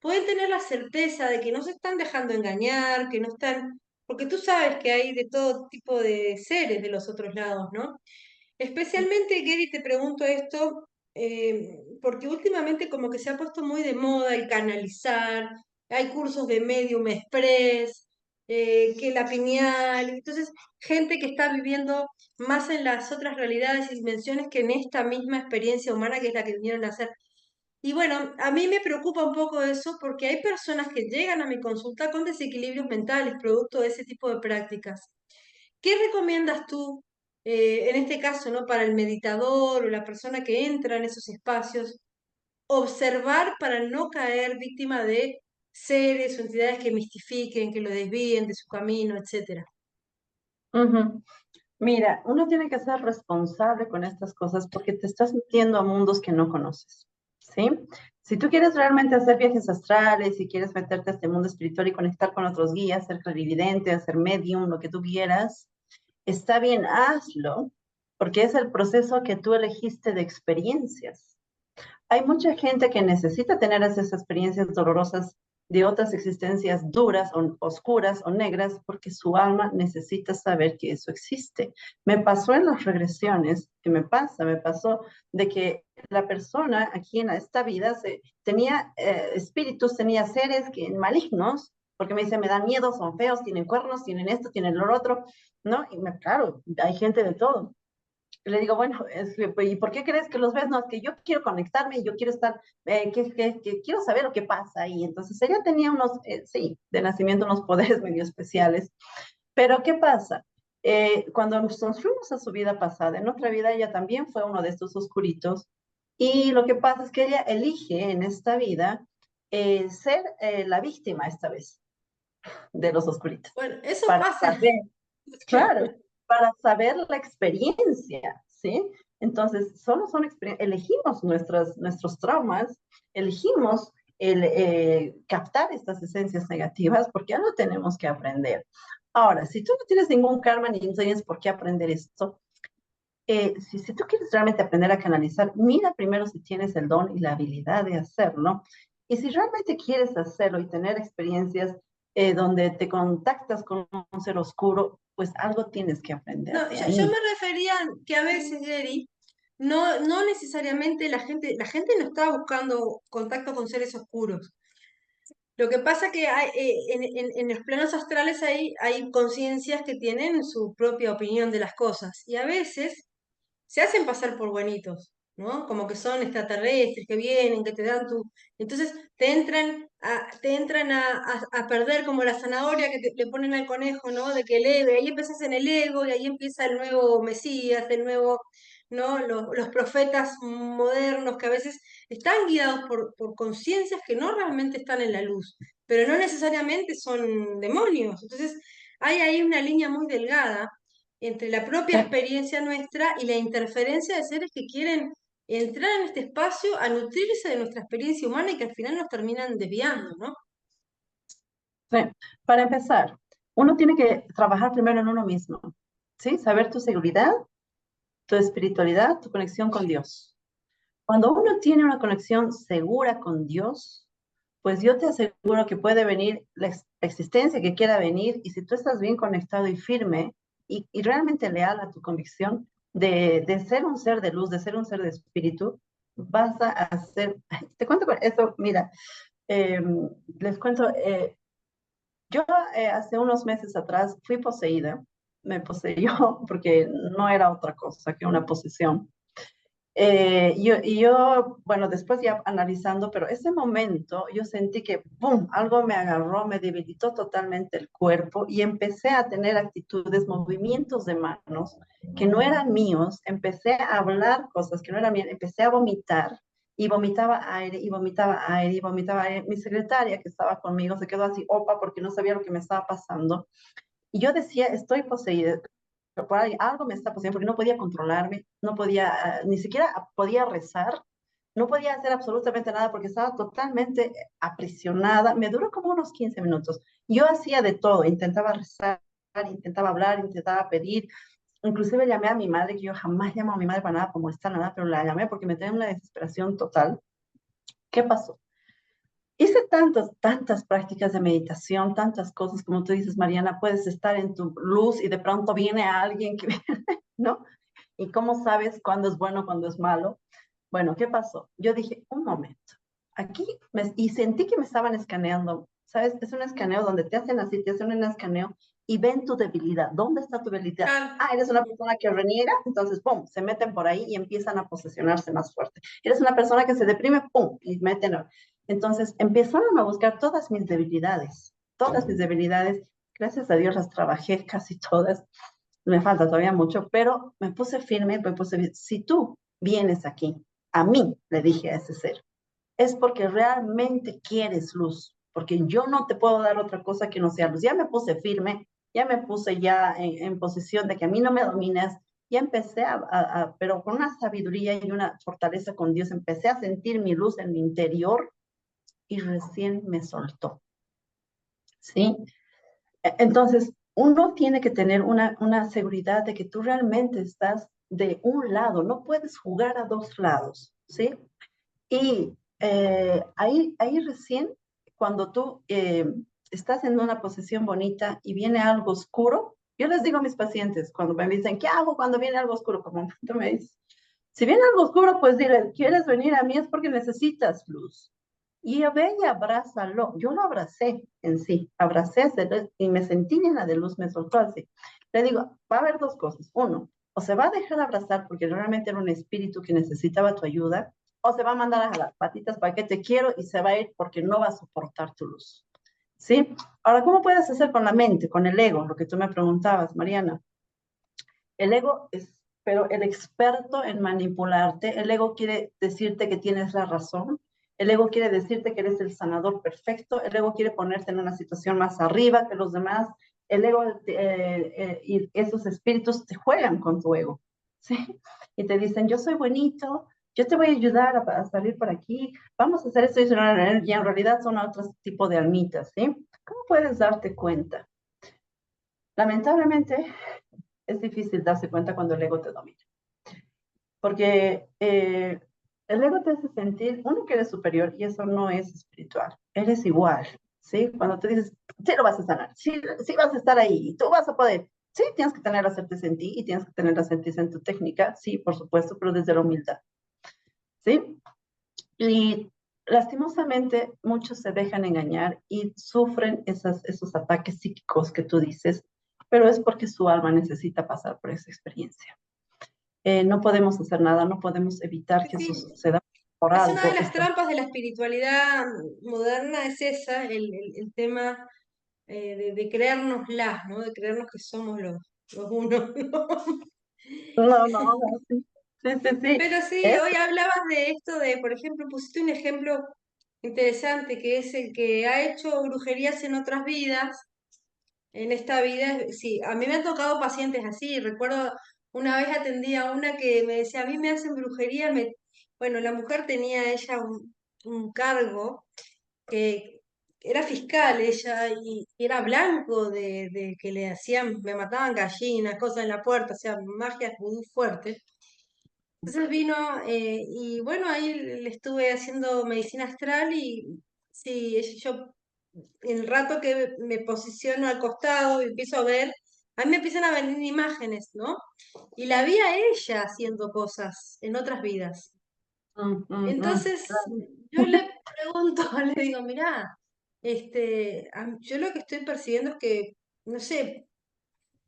pueden tener la certeza de que no se están dejando engañar, que no están, porque tú sabes que hay de todo tipo de seres de los otros lados, ¿no? Especialmente, Gary, te pregunto esto, porque últimamente como que se ha puesto muy de moda el canalizar, hay cursos de Medium Express, que la pineal, entonces gente que está viviendo más en las otras realidades y dimensiones que en esta misma experiencia humana que es la que vinieron a hacer. Y bueno, a mí me preocupa un poco eso porque hay personas que llegan a mi consulta con desequilibrios mentales producto de ese tipo de prácticas. ¿Qué recomiendas tú, en este caso, ¿no? Para el meditador o la persona que entra en esos espacios, observar para no caer víctima de seres o entidades que mistifiquen, que lo desvíen de su camino, etcétera? Ujú. Mira, uno tiene que ser responsable con estas cosas porque te estás metiendo a mundos que no conoces, ¿sí? Si tú quieres realmente hacer viajes astrales, si quieres meterte a este mundo espiritual y conectar con otros guías, ser clarividente, hacer medium, lo que tú quieras, está bien, hazlo, porque es el proceso que tú elegiste de experiencias. Hay mucha gente que necesita tener esas experiencias dolorosas de otras existencias duras o oscuras o negras porque su alma necesita saber que eso existe. Me pasó en las regresiones, que me pasó de que la persona aquí en esta vida tenía espíritus, tenía seres malignos, porque me dice, me dan miedo, son feos, tienen cuernos, tienen esto, tienen lo otro, ¿no? Y claro, hay gente de todo. Le digo, bueno, ¿y por qué crees que los ves? No, es que yo quiero conectarme y yo quiero estar, que quiero saber lo que pasa ahí. Entonces ella tenía unos, sí, de nacimiento unos poderes medio especiales. Pero ¿qué pasa? Cuando nos fuimos a su vida pasada, en otra vida ella también fue uno de estos oscuritos. Y lo que pasa es que ella elige en esta vida ser la víctima esta vez de los oscuritos. Bueno, eso Para pasa. saber. Claro, para saber la experiencia, ¿sí? Entonces, solo son elegimos nuestros traumas, elegimos captar estas esencias negativas porque ya no tenemos que aprender. Ahora, si tú no tienes ningún karma ni tienes por qué aprender esto, si tú quieres realmente aprender a canalizar, mira primero si tienes el don y la habilidad de hacerlo. Y si realmente quieres hacerlo y tener experiencias donde te contactas con un ser oscuro, pues algo tienes que aprender No, de yo me ahí. refería que a veces, Gary, no necesariamente la gente no está buscando contacto con seres oscuros. Lo que pasa que en los planos astrales hay conciencias que tienen su propia opinión de las cosas y a veces se hacen pasar por buenitos, ¿no? Como que son extraterrestres que vienen, que te dan tu... Entonces te entran a perder como la zanahoria que le ponen al conejo, ¿no? De que eleve, ahí empiezas en el ego y ahí empieza el nuevo Mesías, el nuevo, ¿no? Los profetas modernos que a veces están guiados por conciencias que no realmente están en la luz, pero no necesariamente son demonios. Entonces hay ahí una línea muy delgada entre la propia Sí, experiencia nuestra y la interferencia de seres que quieren entrar en este espacio a nutrirse de nuestra experiencia humana y que al final nos terminan desviando, ¿no? sí. Para empezar, uno tiene que trabajar primero en uno mismo, ¿sí? Saber tu seguridad, tu espiritualidad, tu conexión con Dios. Cuando uno tiene una conexión segura con Dios, pues yo te aseguro que puede venir la existencia que quiera venir y si tú estás bien conectado y firme y realmente leal a tu convicción de ser un ser de luz, de ser un ser de espíritu, vas a hacer, te cuento con eso, mira, eh, les cuento, yo hace unos meses atrás fui poseída, me poseyó porque no era otra cosa que una posesión. Bueno, después ya analizando, pero ese momento yo sentí que, ¡pum!, algo me agarró, me debilitó totalmente el cuerpo y empecé a tener actitudes, movimientos de manos que no eran míos, empecé a hablar cosas que no eran mías, empecé a vomitar y vomitaba aire y vomitaba aire y vomitaba aire. Mi secretaria que estaba conmigo se quedó así, opa, porque no sabía lo que me estaba pasando. Y yo decía, estoy poseída. por ahí, algo me está pasando, porque no podía controlarme, no podía, ni siquiera podía rezar, no podía hacer absolutamente nada porque estaba totalmente aprisionada. Me duró como unos 15 minutos. Yo hacía de todo, intentaba rezar, intentaba hablar, intentaba pedir. Inclusive llamé a mi madre, que yo jamás llamo a mi madre para nada, para molestar nada, pero la llamé porque me tenía una desesperación total. ¿Qué pasó? Hice tantas prácticas de meditación, tantas cosas, como tú dices, Mariana, puedes estar en tu luz y de pronto viene alguien que, ¿no? ¿Y cómo sabes cuándo es bueno, cuándo es malo? Bueno, ¿qué pasó? Yo dije, un momento, aquí, y sentí que me estaban escaneando, ¿sabes? Es un escaneo donde te hacen así, te hacen un escaneo y ven tu debilidad. ¿Dónde está tu debilidad? Claro. Ah, eres una persona que reniega, entonces, pum, se meten por ahí y empiezan a posesionarse más fuerte. Eres una persona que se deprime, pum, y meten. Entonces, empezaron a buscar todas mis debilidades, todas mis debilidades. Gracias a Dios las trabajé casi todas. Me falta todavía mucho, pero me puse firme, me puse, si tú vienes aquí, a mí, le dije a ese ser, es porque realmente quieres luz, porque yo no te puedo dar otra cosa que no sea luz. Ya me puse firme, ya me puse ya en posición de que a mí no me dominas, ya empecé pero con una sabiduría y una fortaleza con Dios, empecé a sentir mi luz en mi interior y recién me soltó, ¿sí? Entonces, uno tiene que tener una seguridad de que tú realmente estás de un lado, no puedes jugar a dos lados, ¿sí? Y ahí recién, cuando tú estás en una posición bonita y viene algo oscuro, yo les digo a mis pacientes cuando me dicen, ¿qué hago cuando viene algo oscuro? Como tú me dices, si viene algo oscuro, pues dile, ¿quieres venir a mí? Es porque necesitas luz. Y ve y abrázalo. Yo lo abracé en sí, abracé y me sentí llena de luz, me soltó así. Le digo, va a haber dos cosas. Uno, o se va a dejar abrazar porque realmente era un espíritu que necesitaba tu ayuda, o se va a mandar a las patitas para que te quiero y se va a ir porque no va a soportar tu luz. ¿Sí? Ahora, ¿cómo puedes hacer con la mente, con el ego? Lo que tú me preguntabas, Mariana. El ego es, pero el experto en manipularte, el ego quiere decirte que tienes la razón, el ego quiere decirte que eres el sanador perfecto, el ego quiere ponerte en una situación más arriba que los demás, el ego y esos espíritus te juegan con tu ego, ¿sí? Y te dicen, yo soy bonito, yo te voy a ayudar a salir por aquí, vamos a hacer esto y en realidad son otro tipo de almitas, ¿sí? ¿Cómo puedes darte cuenta? Lamentablemente, es difícil darse cuenta cuando el ego te domina. Porque el ego te hace sentir, uno, que eres superior y eso no es espiritual. Eres igual, ¿sí? Cuando te dices, sí lo vas a sanar, sí, sí vas a estar ahí, tú vas a poder. Sí, tienes que tener la certeza en ti y tienes que tener la certeza en tu técnica, sí, por supuesto, pero desde la humildad, ¿sí? Y lastimosamente muchos se dejan engañar y sufren esos ataques psíquicos que tú dices, pero es porque su alma necesita pasar por esa experiencia. No podemos hacer nada, no podemos evitar Sí, que eso sí. suceda por Es una de algo. las trampas de la espiritualidad moderna, es esa, el tema de creérnoslas, ¿no? De creernos que somos los unos, ¿no? No, no, no, sí, sí, sí, sí. Pero sí, Es, hoy hablabas de esto de, por ejemplo, pusiste un ejemplo interesante que es el que ha hecho brujerías en otras vidas. En esta vida, sí, a mí me han tocado pacientes así. Recuerdo una vez atendí a una que me decía, a mí me hacen brujería. Bueno, la mujer tenía ella un cargo que era fiscal ella y era blanco de que le hacían, me mataban gallinas, cosas en la puerta, o sea, magia vudú fuerte. Entonces vino y bueno, ahí le estuve haciendo medicina astral y sí, yo el rato que me posiciono al costado y empiezo a ver, a mí me empiezan a venir imágenes, ¿no? Y la vi a ella haciendo cosas en otras vidas. Entonces claro. yo le pregunto, le digo, mirá, yo lo que estoy percibiendo es que, no sé,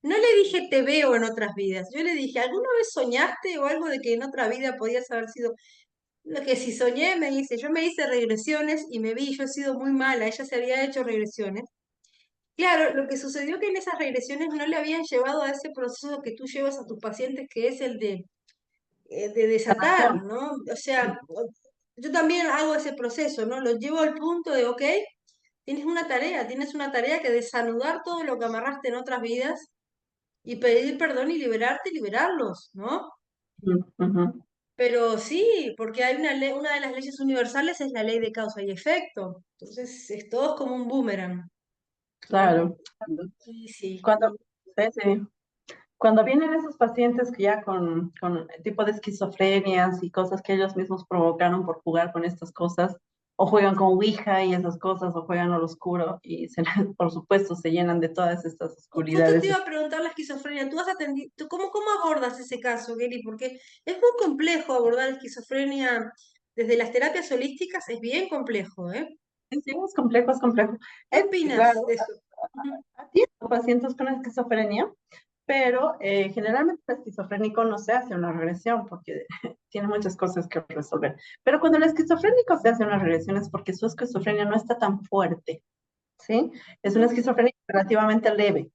no le dije te veo en otras vidas, yo le dije, ¿alguna vez soñaste o algo de que en otra vida podías haber sido? Lo que si soñé, me dice, yo me hice regresiones y me vi, yo he sido muy mala, ella se había hecho regresiones. Claro, lo que sucedió que en esas regresiones no le habían llevado a ese proceso que tú llevas a tus pacientes, que es el de desatar, Sanación. ¿no? O sea, yo también hago ese proceso, ¿no? Lo llevo al punto de, ok, tienes una tarea que desanudar todo lo que amarraste en otras vidas y pedir perdón y liberarte y liberarlos, ¿no? Ujú, ujú. Pero sí, porque hay una ley, una de las leyes universales es la ley de causa y efecto. Entonces, es todo como un boomerang. Eh, Claro. y sí. Cuando, sí, sí. Cuando vienen esos pacientes que ya con tipo de esquizofrenias y cosas que ellos mismos provocaron por jugar con estas cosas, o juegan con Ouija y esas cosas, o juegan al oscuro y por supuesto se llenan de todas estas Justo te oscuridades. iba a preguntar la esquizofrenia. ¿Tú has atendido, cómo abordas ese caso, Kelly? Porque es muy complejo abordar esquizofrenia desde las terapias holísticas, es bien complejo, ¿eh? Sí, sí, es complejo, es complejo. ¿Qué Claro, opinas de eso? Ujú. atiendo pacientes con esquizofrenia, pero generalmente el esquizofrénico no se hace una regresión porque tiene muchas cosas que resolver. Pero cuando el esquizofrénico se hace una regresión es porque su esquizofrenia no está tan fuerte, ¿sí? Es una Ujú, esquizofrenia relativamente leve.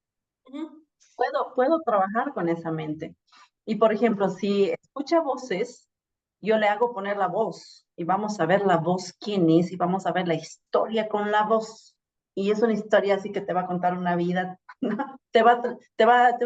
ujú. Puedo trabajar con esa mente. Y por ejemplo, si escucha voces, yo le hago poner la voz y vamos a ver la voz quién es y vamos a ver la historia con la voz. Y es una historia así que te va a contar una vida, ¿no? Te va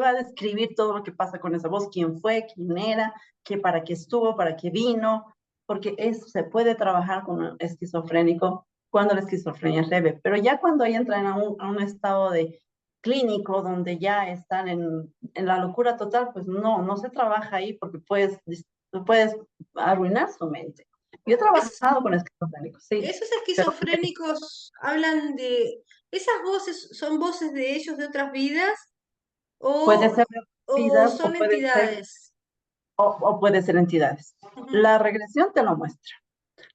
a describir todo lo que pasa con esa voz, quién fue, quién era, qué, para qué estuvo, para qué vino, porque eso se puede trabajar con un esquizofrénico cuando la esquizofrenia es leve, pero ya cuando ya entran a un estado de clínico donde ya están en la locura total, pues no, no se trabaja ahí porque puedes arruinar su mente. Yo he Es- trabajado con esquizofrénicos, sí, Esos pero esquizofrénicos hablan de... ¿Esas voces son voces de ellos de otras vidas puede o, ser o vidas son entidades? o puede ser entidades. Ujú. La regresión te lo muestra.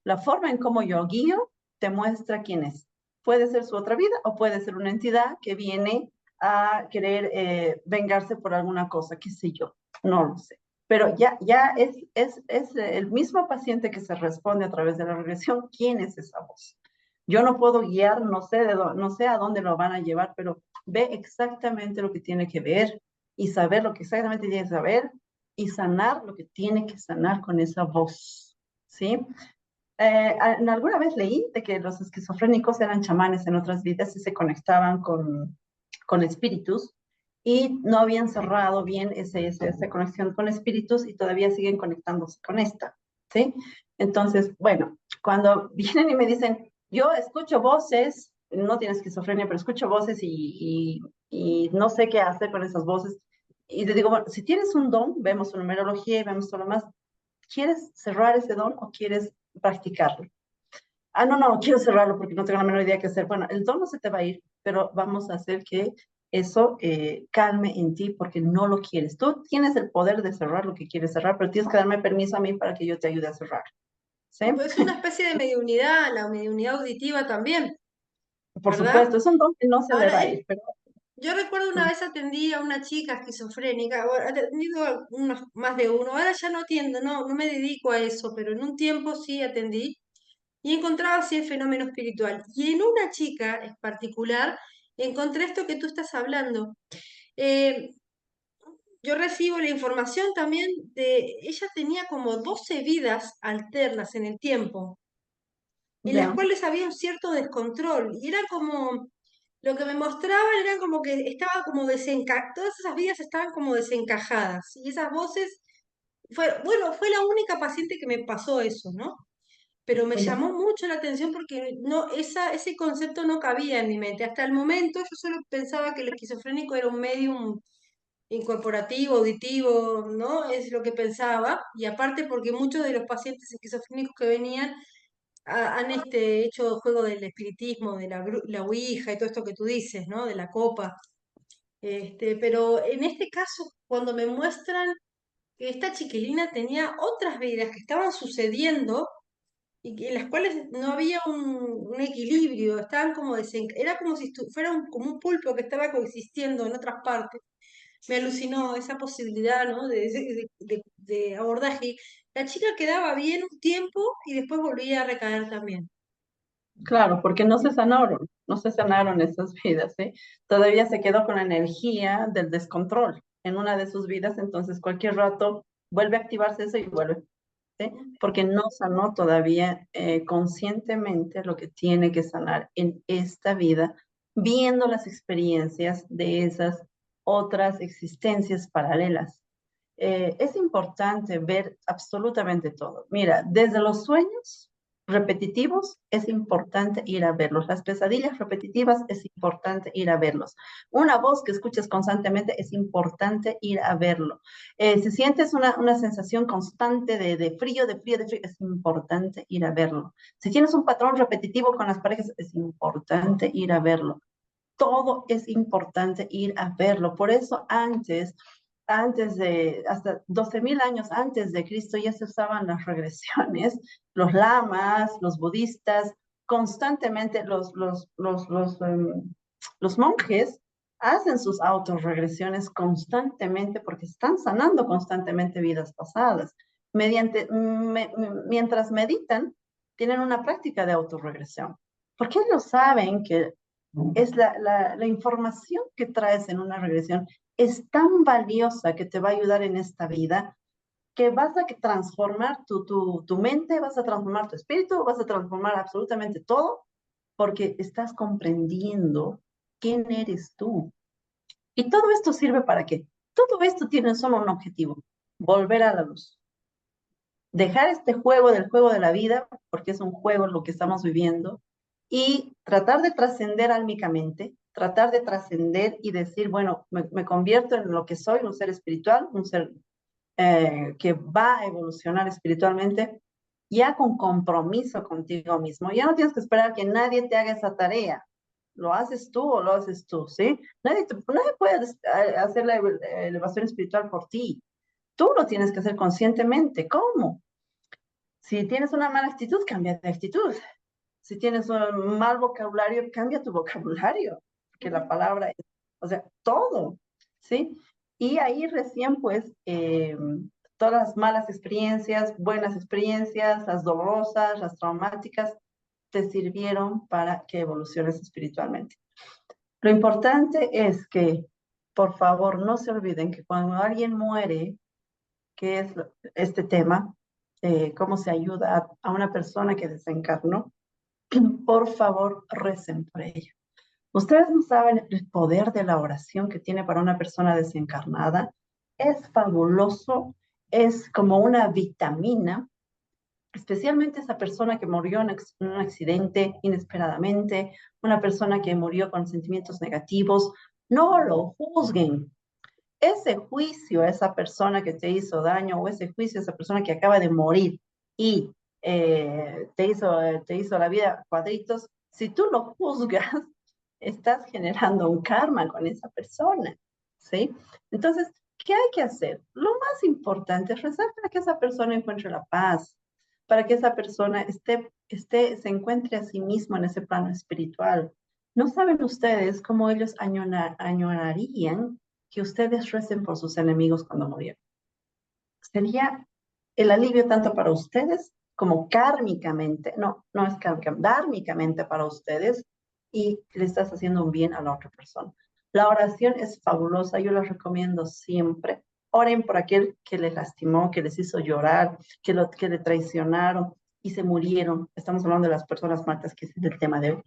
La forma en cómo yo guío te muestra quién es. Puede ser su otra vida o puede ser una entidad que viene a querer vengarse por alguna cosa, qué sé yo, no lo sé. Pero ya es el mismo paciente que se responde a través de la regresión, quién es esa voz. Yo no puedo guiar, no sé a dónde lo van a llevar, pero ve exactamente lo que tiene que ver y saber lo que exactamente tiene que saber y sanar lo que tiene que sanar con esa voz, ¿sí? En alguna vez leí de que los esquizofrénicos eran chamanes en otras vidas y se conectaban con espíritus y no habían cerrado bien esa conexión con espíritus y todavía siguen conectándose con esta, ¿sí? Entonces, bueno, cuando vienen y me dicen, yo escucho voces, no tiene esquizofrenia, pero escucho voces y no sé qué hacer con esas voces. Y le digo, bueno, si tienes un don, vemos su numerología y vemos todo lo más, ¿quieres cerrar ese don o quieres practicarlo? Ah, no, no, quiero cerrarlo porque no tengo la menor idea qué hacer. Bueno, el don no se te va a ir, pero vamos a hacer que eso calme en ti porque no lo quieres. Tú tienes el poder de cerrar lo que quieres cerrar, pero tienes que darme permiso a mí para que yo te ayude a cerrar. ¿Sí? Pues es una especie de mediunidad, la mediunidad auditiva también, Por ¿verdad? supuesto, es un don que no se le Ahora, va a ir, pero yo recuerdo una vez atendí a una chica esquizofrénica, bueno, he atendido a más de uno, ahora ya no atiendo, no me dedico a eso, pero en un tiempo sí atendí y encontraba así el fenómeno espiritual. Y en una chica en particular encontré esto que tú estás hablando. Eh, yo recibo la información también de, ella tenía como 12 vidas alternas en el tiempo, en las ya, cuales había un cierto descontrol. Y era como, lo que me mostraban era como que estaba como todas esas vidas estaban como desencajadas. Y esas voces, bueno, fue la única paciente que me pasó eso, ¿no? Pero me ya, llamó mucho la atención porque no, ese concepto no cabía en mi mente. Hasta el momento yo solo pensaba que el esquizofrénico era un medium incorporativo, auditivo, ¿no? Es lo que pensaba. Y aparte porque muchos de los pacientes esquizofrénicos que venían han hecho juego del espiritismo, de la ouija y todo esto que tú dices, ¿no? De la copa. Pero en este caso, cuando me muestran que esta chiquilina tenía otras vidas que estaban sucediendo y en las cuales no había un equilibrio, estaban como era como si fuera como un pulpo que estaba coexistiendo en otras partes. Me alucinó esa posibilidad, ¿no? De abordaje. La chica quedaba bien un tiempo y después volvía a recaer también. claro, porque no se sanaron esas vidas, ¿sí? Todavía se quedó con la energía del descontrol en una de sus vidas, entonces cualquier rato vuelve a activarse eso y vuelve. ¿Sí? Porque no sanó todavía conscientemente lo que tiene que sanar en esta vida, viendo las experiencias de esas otras existencias paralelas. Es importante ver absolutamente todo. Mira, desde los sueños repetitivos es importante ir a verlos. Las pesadillas repetitivas es importante ir a verlos. Una voz que escuchas constantemente es importante ir a verlo. Si sientes una sensación constante de frío, de frío, de frío, es importante ir a verlo. Si tienes un patrón repetitivo con las parejas, es importante ir a verlo. Todo es importante ir a verlo. Por eso antes de, hasta 12.000 años antes de Cristo ya se usaban las regresiones, los lamas, los budistas, constantemente los monjes hacen sus autorregresiones constantemente porque están sanando constantemente vidas pasadas. Mientras meditan, tienen una práctica de autorregresión, porque ellos saben que es la información que traes en una regresión es tan valiosa que te va a ayudar en esta vida que vas a transformar tu mente, vas a transformar tu espíritu, vas a transformar absolutamente todo porque estás comprendiendo quién eres tú. ¿Y todo esto sirve para qué? Todo esto tiene solo un objetivo, volver a la luz. Dejar este juego del juego de la vida, porque es un juego lo que estamos viviendo, y tratar de trascender álmicamente, tratar de trascender y decir, bueno, me convierto en lo que soy, un ser espiritual, un ser que va a evolucionar espiritualmente, ya con compromiso contigo mismo. Ya no tienes que esperar que nadie te haga esa tarea. Lo haces tú o lo haces tú, ¿sí? Nadie puede hacer la elevación espiritual por ti. Tú lo tienes que hacer conscientemente. ¿Cómo? Si tienes una mala actitud, cambia de actitud. Si tienes un mal vocabulario, cambia tu vocabulario, porque la palabra es, o sea, todo, ¿sí? Y ahí recién, pues, todas las malas experiencias, buenas experiencias, las dolorosas, las traumáticas, te sirvieron para que evoluciones espiritualmente. Lo importante es que, por favor, no se olviden que cuando alguien muere, que es este tema, cómo se ayuda a una persona que desencarnó, por favor, recen por ello. Ustedes no saben el poder de la oración que tiene para una persona desencarnada. Es fabuloso, es como una vitamina, especialmente esa persona que murió en un accidente inesperadamente, una persona que murió con sentimientos negativos. No lo juzguen. Ese juicio a esa persona que te hizo daño o ese juicio a esa persona que acaba de morir y te hizo la vida cuadritos, si tú lo juzgas, estás generando un karma con esa persona, ¿sí? Entonces, ¿qué hay que hacer? Lo más importante es rezar para que esa persona encuentre la paz, para que esa persona se encuentre a sí mismo en ese plano espiritual. No saben ustedes cómo ellos añorarían que ustedes recen por sus enemigos cuando murieron. Sería el alivio tanto para ustedes como kármicamente, no es kármicamente, dármicamente para ustedes y le estás haciendo un bien a la otra persona. La oración es fabulosa, yo la recomiendo siempre. Oren por aquel que les lastimó, que les hizo llorar, que le traicionaron y se murieron. Estamos hablando de las personas muertas, que es el tema de hoy.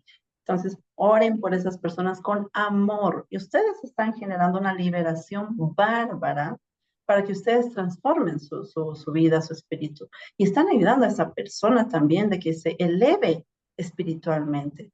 Entonces, oren por esas personas con amor y ustedes están generando una liberación bárbara para que ustedes transformen su vida, su espíritu. Y están ayudando a esa persona también de que se eleve espiritualmente.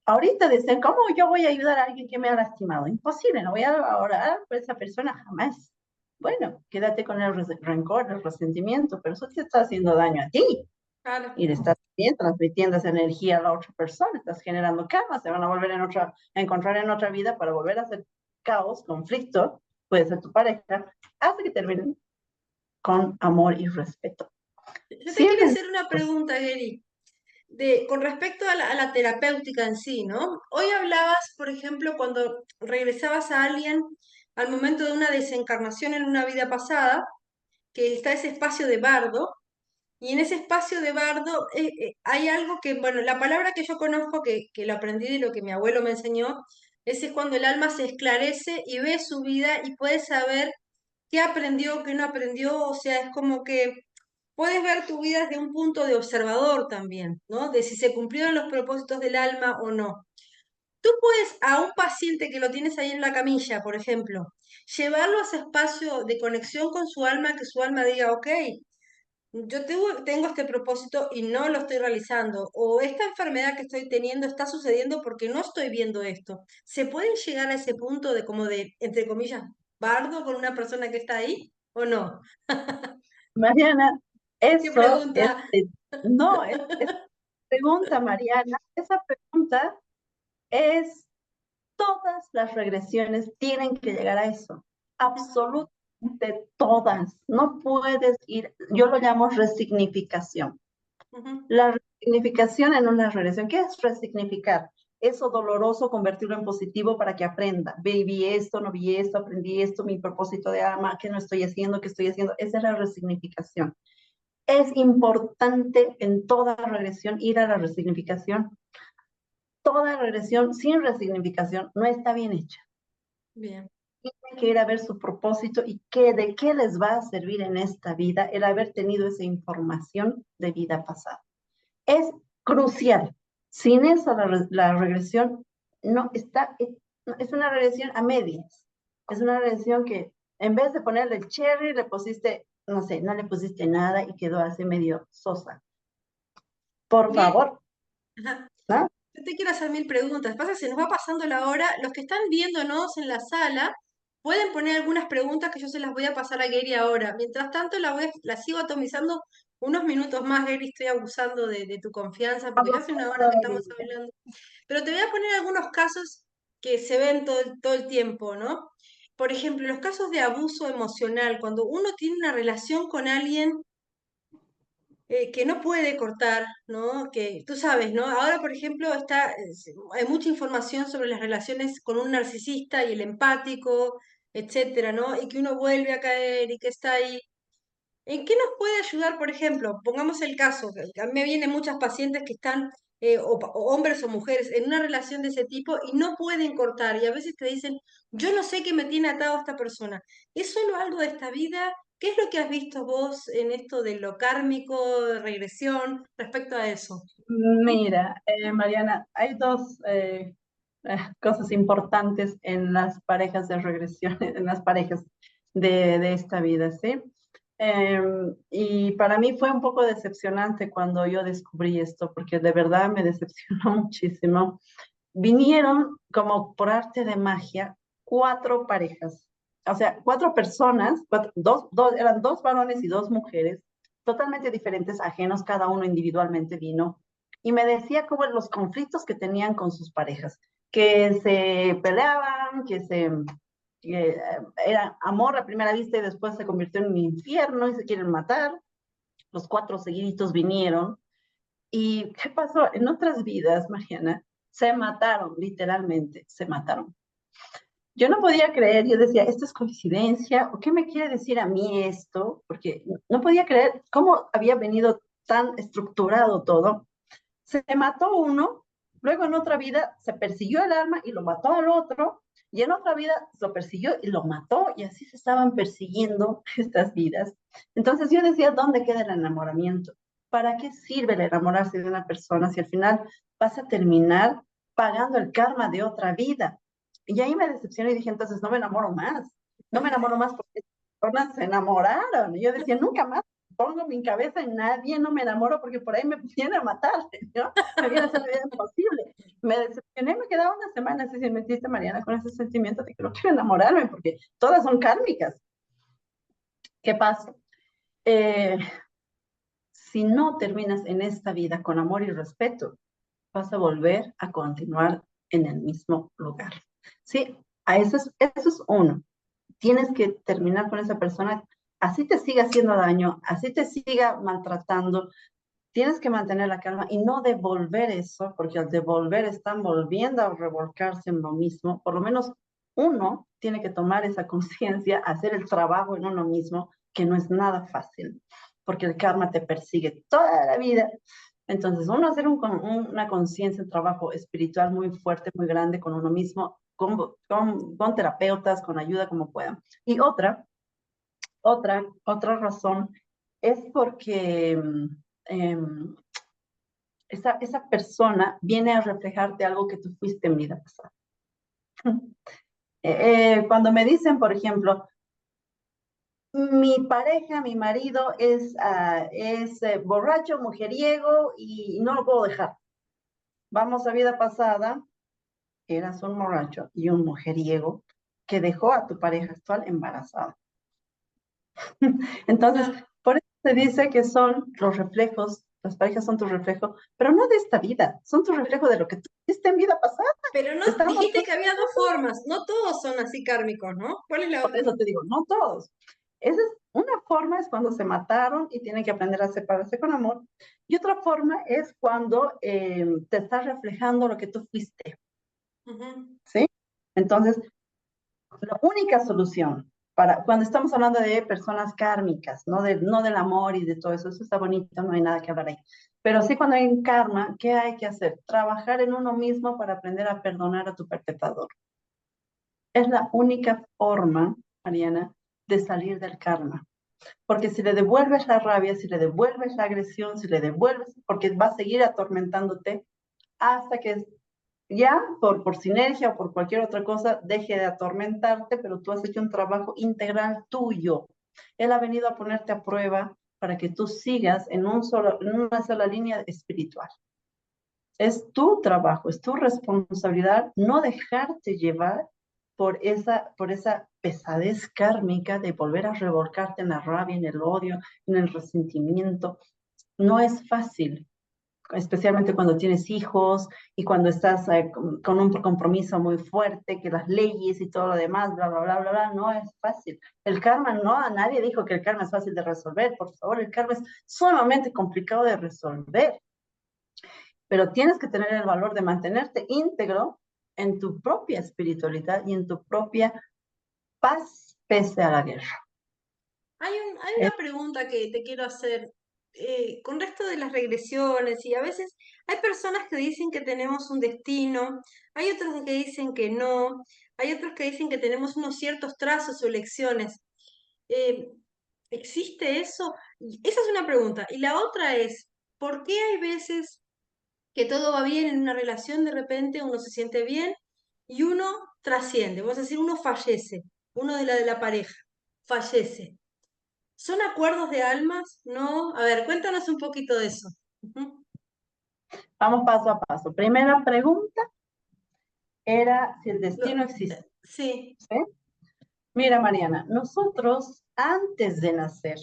Ahorita dicen, ¿cómo yo voy a ayudar a alguien que me ha lastimado? Imposible, no voy a orar por esa persona jamás. Bueno, quédate con el rencor, el resentimiento, pero eso te está haciendo daño a ti. Claro. Y le estás bien transmitiendo esa energía a la otra persona, estás generando karma, se van a volver a encontrar en otra vida para volver a hacer caos, conflicto, puede ser tu pareja, hasta que terminen con amor y respeto. Yo te quiero Cierren. hacer una pregunta, Geri, con respecto a la terapéutica en sí, ¿no? Hoy hablabas, por ejemplo, cuando regresabas a alguien al momento de una desencarnación en una vida pasada, que está ese espacio de bardo, y en ese espacio de bardo hay algo que, bueno, la palabra que yo conozco, que lo aprendí de lo que mi abuelo me enseñó, es cuando el alma se esclarece y ve su vida y puede saber qué aprendió, qué no aprendió, o sea, es como que puedes ver tu vida desde un punto de observador también, ¿no? De si se cumplieron los propósitos del alma o no. Tú puedes a un paciente que lo tienes ahí en la camilla, por ejemplo, llevarlo a ese espacio de conexión con su alma, que su alma diga, ok, yo tengo este propósito y no lo estoy realizando, o esta enfermedad que estoy teniendo está sucediendo porque no estoy viendo esto. ¿Se pueden llegar a ese punto de como de, entre comillas, bardo con una persona que está ahí o no? Mariana, ¿Qué eso es, pregunta? no, es pregunta, Mariana, esa pregunta es, todas las regresiones tienen que llegar a eso, absolutamente todas, no puedes ir, yo lo llamo resignificación. Ujú. La resignificación en una regresión, ¿qué es resignificar? Eso doloroso, convertirlo en positivo para que aprenda. Vi esto, no vi esto, aprendí esto, mi propósito de alma, ¿qué no estoy haciendo? ¿Qué estoy haciendo? Esa es la resignificación. Es importante en toda regresión ir a la resignificación. Toda regresión sin resignificación no está bien hecha. Bien, Tienen que ir a ver su propósito y qué, de qué les va a servir en esta vida el haber tenido esa información de vida pasada. Es crucial. Sin eso, la regresión no está, es una regresión a medias. Es una regresión que en vez de ponerle el cherry, le pusiste, no sé, no le pusiste nada y quedó así medio sosa. Por bien. favor, Ajá. ¿no? Yo te quiero hacer mil preguntas. Pasa, se nos va pasando la hora. Los que están viéndonos en la sala pueden poner algunas preguntas que yo se las voy a pasar a Gary ahora. Mientras tanto, la sigo atomizando unos minutos más, Gary. Estoy abusando de tu confianza porque ya hace una hora que estamos hablando. Pero te voy a poner algunos casos que se ven todo el tiempo, ¿no? Por ejemplo, los casos de abuso emocional, cuando uno tiene una relación con alguien que no puede cortar, ¿no? Que tú sabes, ¿no? Ahora, por ejemplo, hay mucha información sobre las relaciones con un narcisista y el empático, etcétera, ¿no? Y que uno vuelve a caer y que está ahí. ¿En qué nos puede ayudar, por ejemplo? Pongamos el caso, que a mí me vienen muchas pacientes que están, o hombres o mujeres, en una relación de ese tipo y no pueden cortar. Y a veces te dicen, yo no sé qué me tiene atado a esta persona. ¿Es solo algo de esta vida? ¿Qué es lo que has visto vos en esto de lo kármico, de regresión, respecto a eso? Mira, Mariana, hay dos cosas importantes en las parejas de regresión, en las parejas de esta vida, ¿sí? Y para mí fue un poco decepcionante cuando yo descubrí esto, porque de verdad me decepcionó muchísimo. Vinieron como por arte de magia cuatro parejas, o sea, cuatro personas, eran dos varones y dos mujeres, totalmente diferentes, ajenos, cada uno individualmente vino, y me decía como los conflictos que tenían con sus parejas, que se peleaban, que era amor a primera vista y después se convirtió en un infierno y se quieren matar. Los cuatro seguiditos vinieron. ¿Y qué pasó? En otras vidas, Mariana, se mataron, literalmente, se mataron. Yo no podía creer, yo decía, ¿esto es coincidencia? ¿O qué me quiere decir a mí esto? Porque no podía creer cómo había venido tan estructurado todo. Se mató uno, luego en otra vida se persiguió el alma y lo mató al otro, y en otra vida lo persiguió y lo mató, y así se estaban persiguiendo estas vidas. Entonces yo decía, ¿dónde queda el enamoramiento? ¿Para qué sirve el enamorarse de una persona si al final vas a terminar pagando el karma de otra vida? Y ahí me decepcioné y dije, entonces no me enamoro más, no me enamoro más porque las personas se enamoraron. Y yo decía, nunca más pongo mi cabeza en nadie, no me enamoro porque por ahí me viene a matar, ¿no? Me viene a hacer la vida imposible. Me decepcioné, me quedaba una semana así, si me metiste, Mariana, con ese sentimiento de que no quiero enamorarme porque todas son kármicas. ¿Qué pasa? Eh, si no terminas en esta vida con amor y respeto, vas a volver a continuar en el mismo lugar. Sí, eso es uno. Tienes que terminar con esa persona, así te siga haciendo daño, así te siga maltratando, tienes que mantener la calma y no devolver eso, porque al devolver están volviendo a revolcarse en lo mismo. Por lo menos uno tiene que tomar esa conciencia, hacer el trabajo en uno mismo, que no es nada fácil, porque el karma te persigue toda la vida. Entonces, uno hacer una conciencia, un trabajo espiritual muy fuerte, muy grande con uno mismo, con terapeutas, con ayuda como puedan. Y otra razón es porque esa persona viene a reflejarte algo que tú fuiste en vida pasada. Cuando me dicen, por ejemplo, mi pareja, mi marido es borracho, mujeriego y no lo puedo dejar. Vamos a vida pasada, eras un borracho y un mujeriego que dejó a tu pareja actual embarazada. Entonces, por eso se dice que son los reflejos, las parejas son tu reflejo, pero no de esta vida, son tu reflejo de lo que tú hiciste en vida pasada. Pero no, Estamos, dijiste que había dos formas, no todos son así kármicos, ¿no? ¿Cuál es la por otra? eso te digo, no todos. Esa es una forma, es cuando se mataron y tienen que aprender a separarse con amor. Y otra forma es cuando te estás reflejando lo que tú fuiste, ¿sí? Entonces, la única solución para cuando estamos hablando de personas kármicas, no del amor y de todo eso, eso está bonito, no hay nada que hablar ahí. Pero sí cuando hay karma, ¿qué hay que hacer? Trabajar en uno mismo para aprender a perdonar a tu perpetrador. Es la única forma, Mariana, de salir del karma. Porque si le devuelves la rabia, si le devuelves la agresión, si le devuelves, porque va a seguir atormentándote hasta que ya por sinergia o por cualquier otra cosa deje de atormentarte, pero tú has hecho un trabajo integral tuyo. Él ha venido a ponerte a prueba para que tú sigas en una sola línea espiritual. Es tu trabajo, es tu responsabilidad no dejarte llevar por esa pesadez kármica de volver a revolcarte en la rabia, en el odio, en el resentimiento. No es fácil, especialmente cuando tienes hijos y cuando estás con un compromiso muy fuerte, que las leyes y todo lo demás, bla, bla, bla, bla, bla, no es fácil. El karma, no, nadie dijo que el karma es fácil de resolver, por favor, el karma es sumamente complicado de resolver, pero tienes que tener el valor de mantenerte íntegro en tu propia espiritualidad y en tu propia paz pese a la guerra. Hay una pregunta que te quiero hacer. Con respecto de las regresiones, y a veces hay personas que dicen que tenemos un destino, hay otros que dicen que no, hay otros que dicen que tenemos unos ciertos trazos o elecciones. Eh, ¿Existe eso? Esa es una pregunta. Y la otra es, ¿por qué hay veces que todo va bien en una relación, de repente uno se siente bien y uno trasciende? Vamos a decir, uno fallece, uno de la pareja fallece. ¿Son acuerdos de almas? No. A ver, cuéntanos un poquito de eso. Ujú. Vamos paso a paso. Primera pregunta era si el Lo- destino existe. sí. ¿Sí? Mira, Mariana, nosotros antes de nacer,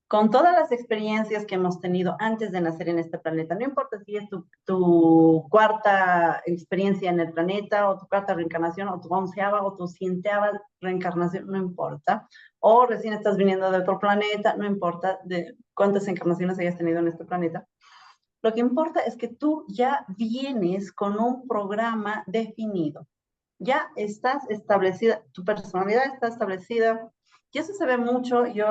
con todas las experiencias que hemos tenido antes de nacer en este planeta, no importa si es tu cuarta experiencia en el planeta, o tu cuarta reencarnación, o tu onceava, o tu cienteava reencarnación, no importa, o recién estás viniendo de otro planeta, no importa de cuántas encarnaciones hayas tenido en este planeta. Lo que importa es que tú ya vienes con un programa definido. Ya estás establecida, tu personalidad está establecida, y eso se ve mucho, yo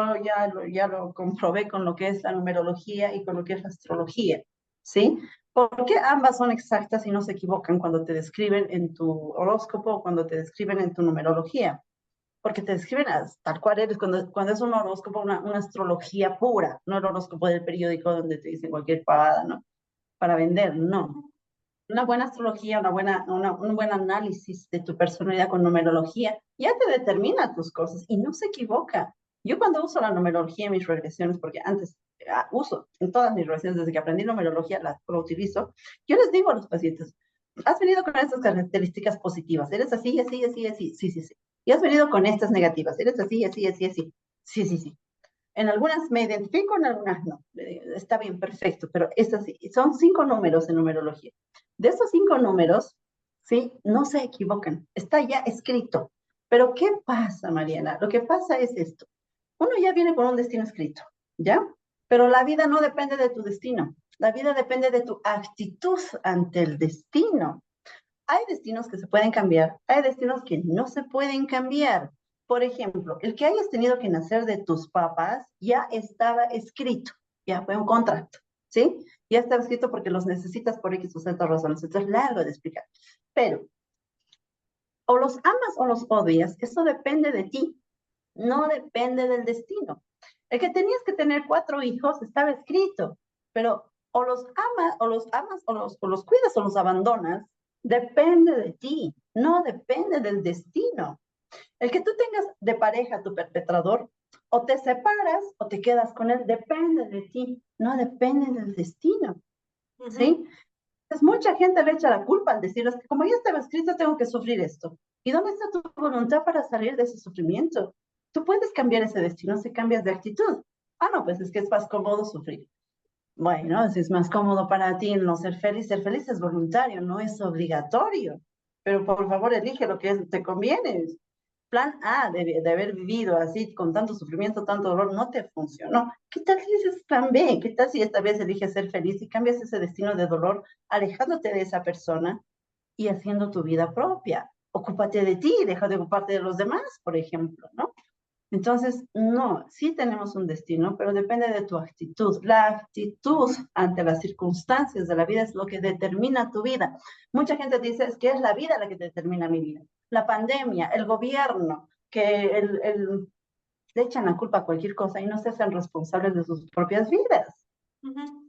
ya lo comprobé con lo que es la numerología y con lo que es la astrología, ¿sí? Porque ambas son exactas y no se equivocan cuando te describen en tu horóscopo o cuando te describen en tu numerología, porque te describen tal cual eres cuando es un horóscopo, una astrología pura, no el horóscopo del periódico donde te dicen cualquier pavada, ¿no? Para vender, no. Una buena astrología, un buen análisis de tu personalidad con numerología, ya te determina tus cosas y no se equivoca. Yo cuando uso la numerología en mis regresiones, porque antes uso en todas mis regresiones, desde que aprendí numerología, lo utilizo, yo les digo a los pacientes, has venido con estas características positivas, eres así, así, así, así, sí, sí, sí. Y has venido con estas negativas, eres así, así, así, así, sí, sí, sí. En algunas me identifico, en algunas no. Está bien, perfecto, pero estas son 5 números en numerología. De esos 5 números, sí, no se equivocan. Está ya escrito. Pero ¿qué pasa, Mariana? Lo que pasa es esto. Uno ya viene con un destino escrito, ¿ya? Pero la vida no depende de tu destino. La vida depende de tu actitud ante el destino. Hay destinos que se pueden cambiar, hay destinos que no se pueden cambiar. Por ejemplo, el que hayas tenido que nacer de tus papás ya estaba escrito, ya fue un contrato, ¿sí? Ya estaba escrito porque los necesitas por X o Z razones. Esto es largo de explicar. Pero, o los amas o los odias, eso depende de ti, no depende del destino. El que tenías que tener 4 hijos estaba escrito, pero o los cuidas o los abandonas, depende de ti, no depende del destino. El que tú tengas de pareja a tu perpetrador, o te separas o te quedas con él, depende de ti, no depende del destino, ¿sí? Pues mucha gente le echa la culpa al decir, es que como ya estaba escrito, tengo que sufrir esto. ¿Y dónde está tu voluntad para salir de ese sufrimiento? Tú puedes cambiar ese destino si cambias de actitud. Ah, no, pues es que es más cómodo sufrir. Bueno, si es más cómodo para ti no ser feliz es voluntario, no es obligatorio. Pero por favor, elige lo que te conviene. Plan A de haber vivido así, con tanto sufrimiento, tanto dolor, no te funcionó. ¿Qué tal si dices plan B? ¿Qué tal si esta vez eliges ser feliz y cambias ese destino de dolor, alejándote de esa persona y haciendo tu vida propia? Ocúpate de ti, deja de ocuparte de los demás, por ejemplo, ¿no? Entonces, no, sí tenemos un destino, pero depende de tu actitud. La actitud ante las circunstancias de la vida es lo que determina tu vida. Mucha gente dice es que es la vida la que determina mi vida. La pandemia, el gobierno, que le echan la culpa a cualquier cosa y no se hacen responsables de sus propias vidas.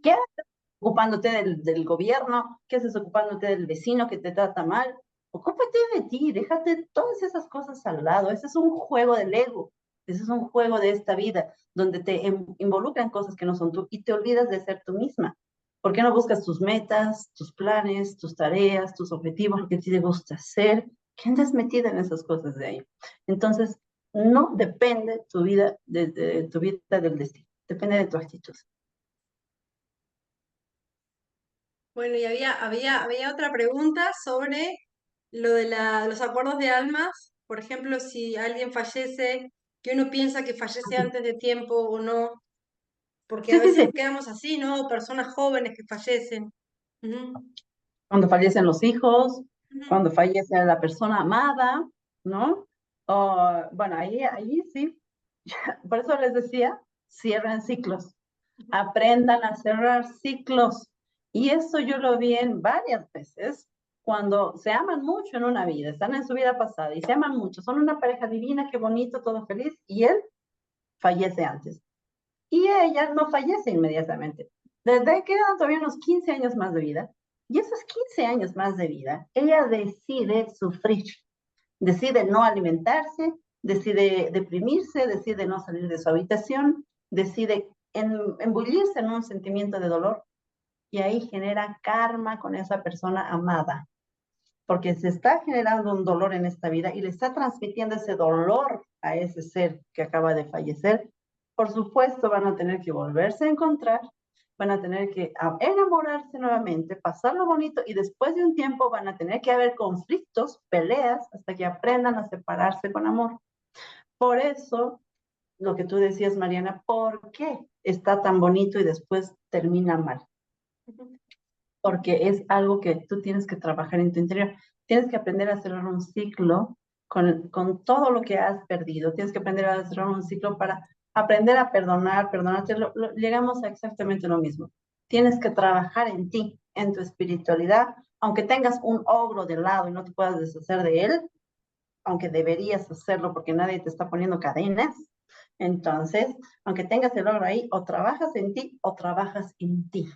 ¿Qué haces ocupándote del gobierno? ¿Qué haces ocupándote del vecino que te trata mal? Ocúpate de ti, déjate todas esas cosas al lado. Ese es un juego del ego. Ese es un juego de esta vida, donde te involucran cosas que no son tú y te olvidas de ser tú misma. ¿Por qué no buscas tus metas, tus planes, tus tareas, tus objetivos, lo que a ti te gusta hacer? ¿Qué andas metida en esas cosas de ahí? Entonces, no depende tu vida de tu vida del destino, depende de tu actitud. Bueno, y había otra pregunta sobre lo de los acuerdos de almas. Por ejemplo, si alguien fallece, que uno piensa que fallece antes de tiempo o no, porque a Sí, sí, veces sí. nos quedamos así, ¿no? Personas jóvenes que fallecen. Ujú, Cuando fallecen los hijos, ujú, cuando fallece la persona amada, ¿no? O, bueno, ahí sí. Por eso les decía, cierren ciclos, ujú. aprendan a cerrar ciclos. Y eso yo lo vi en varias veces, cuando se aman mucho en una vida, están en su vida pasada y se aman mucho, son una pareja divina, qué bonito, todo feliz, y él fallece antes. Y ella no fallece inmediatamente. Desde que quedan todavía unos 15 años más de vida, y esos 15 años más de vida, ella decide sufrir, decide no alimentarse, decide deprimirse, decide no salir de su habitación, decide embullirse en un sentimiento de dolor y ahí genera karma con esa persona amada, porque se está generando un dolor en esta vida y le está transmitiendo ese dolor a ese ser que acaba de fallecer. Por supuesto, van a tener que volverse a encontrar, van a tener que enamorarse nuevamente, pasarlo bonito y después de un tiempo van a tener que haber conflictos, peleas, hasta que aprendan a separarse con amor. Por eso, lo que tú decías, Mariana, ¿por qué está tan bonito y después termina mal? Porque es algo que tú tienes que trabajar en tu interior. Tienes que aprender a cerrar un ciclo con todo lo que has perdido. Tienes que aprender a cerrar un ciclo para aprender a perdonar, perdonarte. Llegamos a exactamente lo mismo. Tienes que trabajar en ti, en tu espiritualidad, aunque tengas un ogro de lado y no te puedas deshacer de él, aunque deberías hacerlo porque nadie te está poniendo cadenas. Entonces, aunque tengas el ogro ahí, o trabajas en ti o trabajas en ti.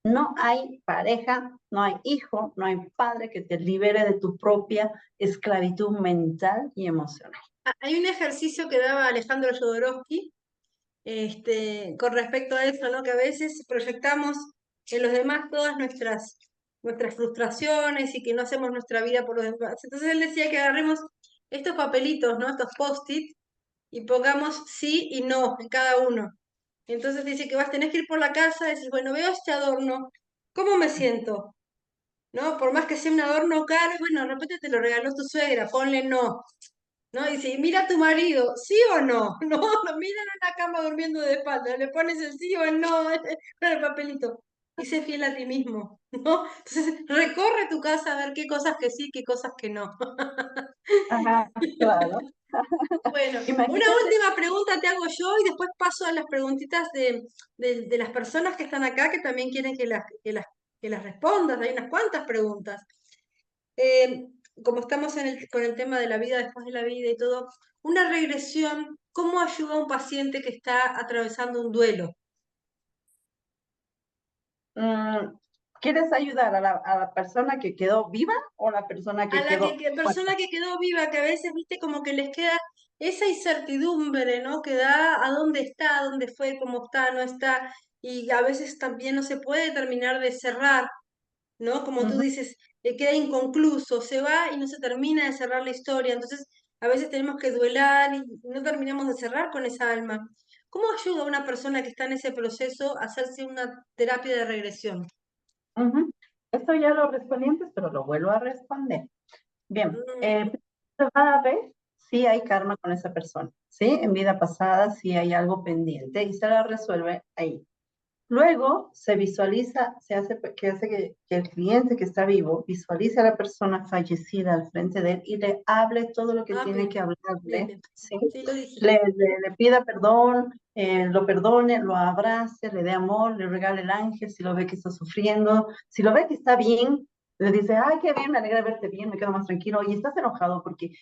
No hay pareja, no hay hijo, no hay padre que te libere de tu propia esclavitud mental y emocional. Hay un ejercicio que daba Alejandro Jodorowsky, con respecto a eso, ¿no? Que a veces proyectamos en los demás todas nuestras frustraciones y que no hacemos nuestra vida por los demás. Entonces él decía que agarremos estos papelitos, ¿no? Estos post-it y pongamos sí y no en cada uno. Entonces dice que tenés que ir por la casa y decir, bueno, veo este adorno, ¿cómo me siento? ¿No? Por más que sea un adorno caro, bueno, de repente te lo regaló tu suegra, ponle no. ¿No? Y si mira a tu marido, ¿sí o no? No, lo miran en la cama durmiendo de espalda, le pones el sí o el no con el papelito. Y sé fiel a ti mismo, ¿no? Entonces, recorre tu casa a ver qué cosas que sí, qué cosas que no. Ajá, claro. Bueno, una Imagínate, última pregunta te hago yo y después paso a las preguntitas de las personas que están acá que también quieren que las respondas. Hay unas cuantas preguntas. Eh, Como estamos con el tema de la vida después de la vida y todo, una regresión, ¿cómo ayuda a un paciente que está atravesando un duelo? Mm, ¿Quieres ayudar a la persona que quedó viva o la persona A que la quedó muerta? persona que quedó viva, que a veces, viste, como que les queda esa incertidumbre, ¿no? Que da a dónde está, dónde fue, cómo está, no está, y a veces también no se puede terminar de cerrar, ¿no? Como tú Ujú, dices, queda inconcluso, se va y no se termina de cerrar la historia, entonces a veces tenemos que duelar y no terminamos de cerrar con esa alma. ¿Cómo ayuda a una persona que está en ese proceso a hacerse una terapia de regresión? ujú. Esto ya lo respondí antes, pero lo vuelvo a responder. Bien, Mm, cada vez sí hay karma con esa persona, ¿sí? En vida pasada sí hay algo pendiente y se la resuelve ahí. Luego se visualiza, se hace que el cliente que está vivo visualice a la persona fallecida al frente de él y le hable todo lo que tiene bien, que bien, hablarle, bien. ¿sí? Sí, lo dijiste. Le pida perdón, lo perdone, lo abrace, le dé amor, le regale el ángel si lo ve que está sufriendo, si lo ve que está bien, le dice, ay, qué bien, me alegra verte bien, me quedo más tranquilo. Oye, estás enojado porque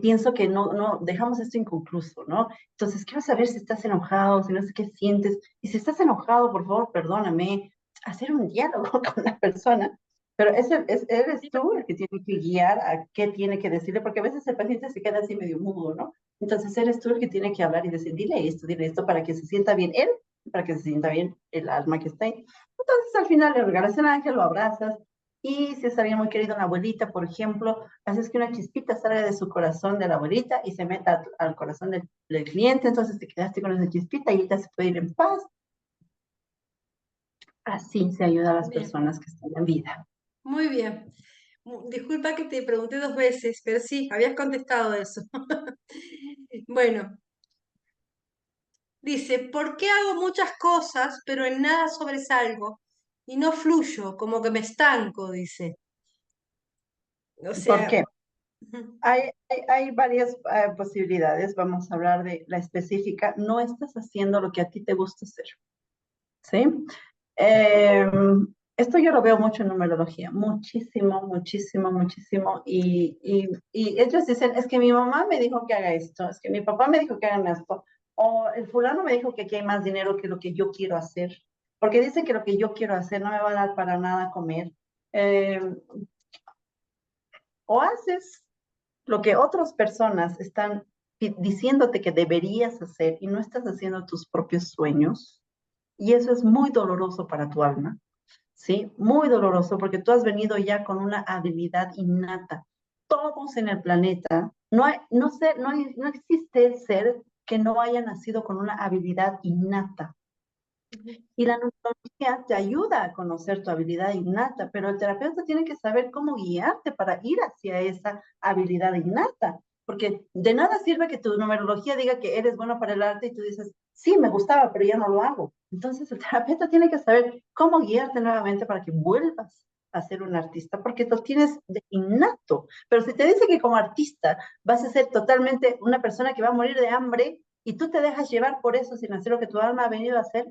pienso que no, dejamos esto inconcluso, ¿no? Entonces, quiero saber si estás enojado, si no sé qué sientes. Y si estás enojado, por favor, perdóname. Hacer un diálogo con la persona. Pero eres tú el que tiene que guiar a qué tiene que decirle, porque a veces el paciente se queda así medio mudo, ¿no? Entonces eres tú el que tiene que hablar y decir, dile esto para que se sienta bien él, para que se sienta bien el alma que está ahí. Entonces al final le regalas el ángel, lo abrazas, y si está bien muy querido una abuelita, por ejemplo, haces que una chispita salga de su corazón de la abuelita y se meta al corazón del cliente, entonces te quedaste con esa chispita y ella se puede ir en paz. Así se ayuda a las Bien, personas que están en vida. muy bien. Disculpa que te pregunté dos veces, pero sí, habías contestado eso. Bueno, dice, ¿por qué hago muchas cosas, pero en nada sobresalgo? Y no fluyo, como que me estanco, dice. O ¿Por sea, qué? ujú, Hay varias posibilidades. Vamos a hablar de la específica. No estás haciendo lo que a ti te gusta hacer, ¿sí? Eh, Esto yo lo veo mucho en numerología, muchísimo, muchísimo, muchísimo. Y ellos dicen, es que mi mamá me dijo que haga esto, es que mi papá me dijo que hagan esto, o el fulano me dijo que aquí hay más dinero que lo que yo quiero hacer, porque dice que lo que yo quiero hacer no me va a dar para nada comer. Eh, o haces lo que otras personas están diciéndote que deberías hacer y no estás haciendo tus propios sueños, y eso es muy doloroso para tu alma. ¿Sí? Muy doloroso porque tú has venido ya con una habilidad innata. Todos en el planeta, no existe ser que no haya nacido con una habilidad innata. ujú. Y la numerología te ayuda a conocer tu habilidad innata, pero el terapeuta tiene que saber cómo guiarte para ir hacia esa habilidad innata. Porque de nada sirve que tu numerología diga que eres bueno para el arte y tú dices, sí, me gustaba, pero ya no lo hago. Entonces el terapeuta tiene que saber cómo guiarte nuevamente para que vuelvas a ser un artista, porque lo tienes de innato. Pero si te dice que como artista vas a ser totalmente una persona que va a morir de hambre y tú te dejas llevar por eso sin hacer lo que tu alma ha venido a hacer,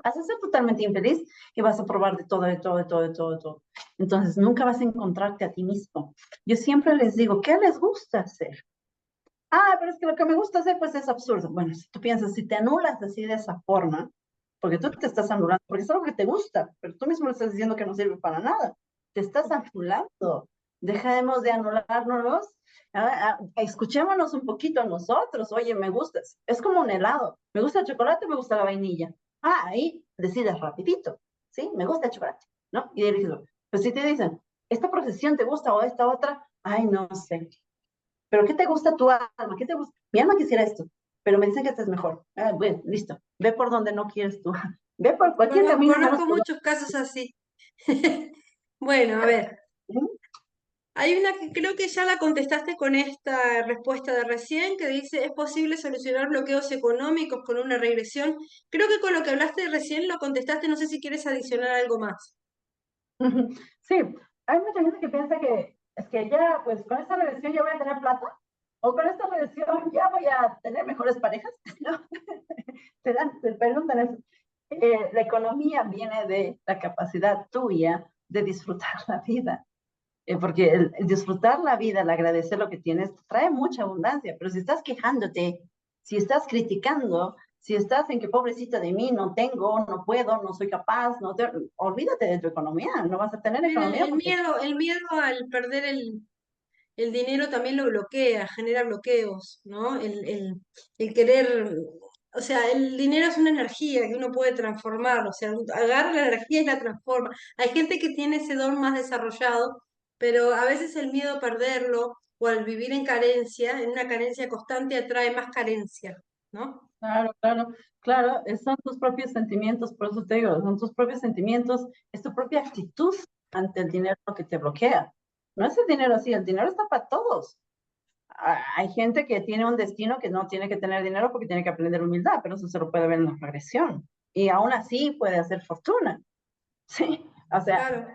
vas a ser totalmente infeliz y vas a probar de todo, de todo, de todo, de todo, de todo. Entonces, nunca vas a encontrarte a ti mismo. Yo siempre les digo, ¿qué les gusta hacer? Ah, pero es que lo que me gusta hacer, pues es absurdo. Bueno, si tú piensas, si te anulas así de esa forma, porque tú te estás anulando, porque es algo que te gusta, pero tú mismo le estás diciendo que no sirve para nada. Te estás anulando. Dejemos de anulárnoslos. Escuchémonos un poquito a nosotros. Oye, me gusta. Es como un helado. Me gusta el chocolate, me gusta la vainilla. Ah, ahí decides rapidito. ¿Sí? Me gusta el chocolate, ¿no? Y dices, pues si te dicen, ¿esta profesión te gusta o esta otra? Ay, no sé. ¿Pero qué te gusta tu alma? ¿Qué te gusta? Mi alma quisiera esto, pero me dicen que este es mejor. Ah, bueno, listo. Ve por donde no quieres tú. Ve por cualquier camino menos Conozco por muchos casos así. Bueno, a ver, donde... hay una que creo que ya la contestaste con esta respuesta de recién, que dice, ¿es posible solucionar bloqueos económicos con una regresión? Creo que con lo que hablaste recién lo contestaste, no sé si quieres adicionar algo más. Sí, hay mucha gente que piensa que es que ya, pues con esta relación ya voy a tener plata, o con esta relación ya voy a tener mejores parejas, ¿no? Te preguntan eso. La economía viene de la capacidad tuya de disfrutar la vida. Porque el disfrutar la vida, el agradecer lo que tienes, trae mucha abundancia, pero si estás quejándote, si estás criticando, Si estás en que pobrecita de mí, no tengo, no puedo, no soy capaz, olvídate de tu economía, no vas a tener Mira, economía porque, el miedo al perder el dinero también lo bloquea, genera bloqueos, ¿no? El querer, o sea, el dinero es una energía que uno puede transformar, o sea, agarra la energía y la transforma. Hay gente que tiene ese don más desarrollado, pero a veces el miedo a perderlo o al vivir en carencia, en una carencia constante, atrae más carencia, ¿no? claro, claro, claro, son tus propios sentimientos, por eso te digo, son tus propios sentimientos, es tu propia actitud ante el dinero que te bloquea. No es el dinero así, el dinero está para todos. Hay gente que tiene un destino que no tiene que tener dinero porque tiene que aprender humildad, pero eso se lo puede ver en la regresión. Y aún así puede hacer fortuna. Sí, o sea, Claro.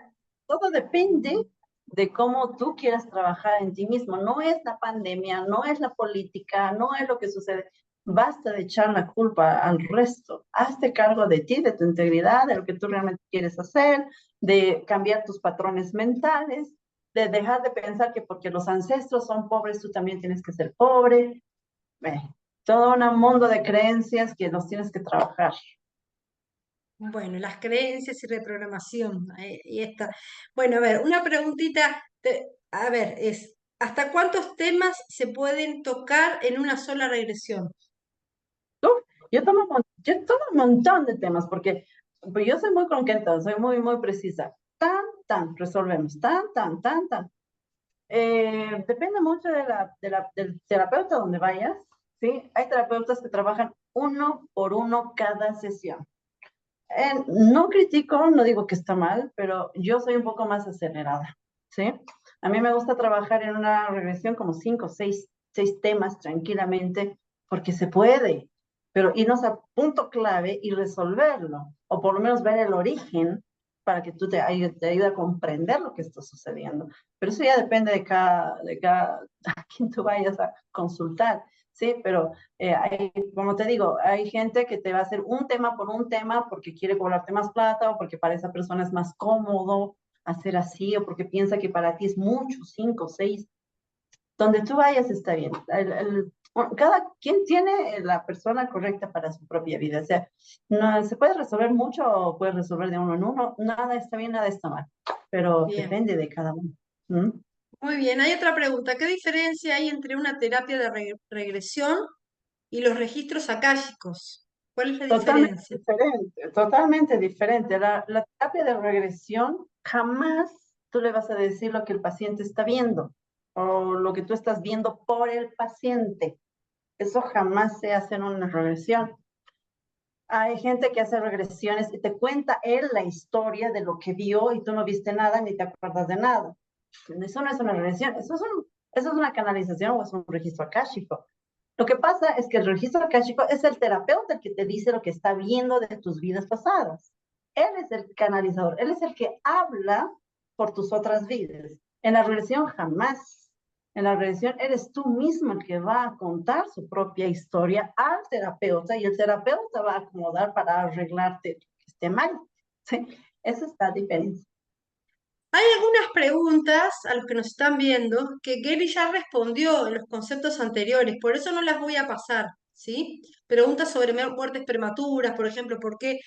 todo depende de cómo tú quieras trabajar en ti mismo. No es la pandemia, no es la política, no es lo que sucede. Basta de echar la culpa al resto. Hazte cargo de ti, de tu integridad, de lo que tú realmente quieres hacer, de cambiar tus patrones mentales, de dejar de pensar que porque los ancestros son pobres, tú también tienes que ser pobre. Eh, Todo un mundo de creencias que los tienes que trabajar. Bueno, las creencias y reprogramación. Y esta. Bueno, a ver, una preguntita. A ver, ¿hasta cuántos temas se pueden tocar en una sola regresión? Uf, yo tomo un montón de temas porque pues yo soy muy concreta, soy muy, muy precisa. Tan, resolvemos. Tan. Depende mucho del terapeuta donde vayas, ¿sí? Hay terapeutas que trabajan uno por uno cada sesión. No critico, no digo que está mal, pero yo soy un poco más acelerada, ¿sí? A mí me gusta trabajar en una regresión como cinco, seis temas tranquilamente, porque se puede, pero irnos al punto clave y resolverlo, o por lo menos ver el origen para que tú te ayude a comprender lo que está sucediendo. Pero eso ya depende de cada a quien tú vayas a consultar, ¿sí? Pero como te digo, hay gente que te va a hacer un tema por un tema porque quiere cobrarte más plata o porque para esa persona es más cómodo hacer así o porque piensa que para ti es mucho, cinco, seis. Donde tú vayas está bien. Cada quien tiene la persona correcta para su propia vida. O sea, no se puede resolver mucho o puede resolver de uno en uno. Nada está bien, nada está mal. Pero Bien, depende de cada uno. ¿Mm? muy bien. Hay otra pregunta. ¿Qué diferencia hay entre una terapia de regresión y los registros akáshicos? ¿Cuál es la Totalmente diferencia? diferente, totalmente diferente. La terapia de regresión jamás tú le vas a decir lo que el paciente está viendo o lo que tú estás viendo por el paciente. Eso jamás se hace en una regresión. Hay gente que hace regresiones y te cuenta él la historia de lo que vio y tú no viste nada ni te acuerdas de nada. Eso no es una regresión, eso es una canalización o es un registro akáshico. Lo que pasa es que el registro akáshico es el terapeuta que te dice lo que está viendo de tus vidas pasadas. Él es el canalizador, él es el que habla por tus otras vidas. En la regresión jamás. En la regresión eres tú mismo el que va a contar su propia historia al terapeuta y el terapeuta va a acomodar para arreglarte que esté mal. ¿Sí? Esa es la diferencia. Hay algunas preguntas a los que nos están viendo que Gary ya respondió en los conceptos anteriores, por eso no las voy a pasar, ¿sí? Preguntas sobre muertes prematuras, por ejemplo, por qué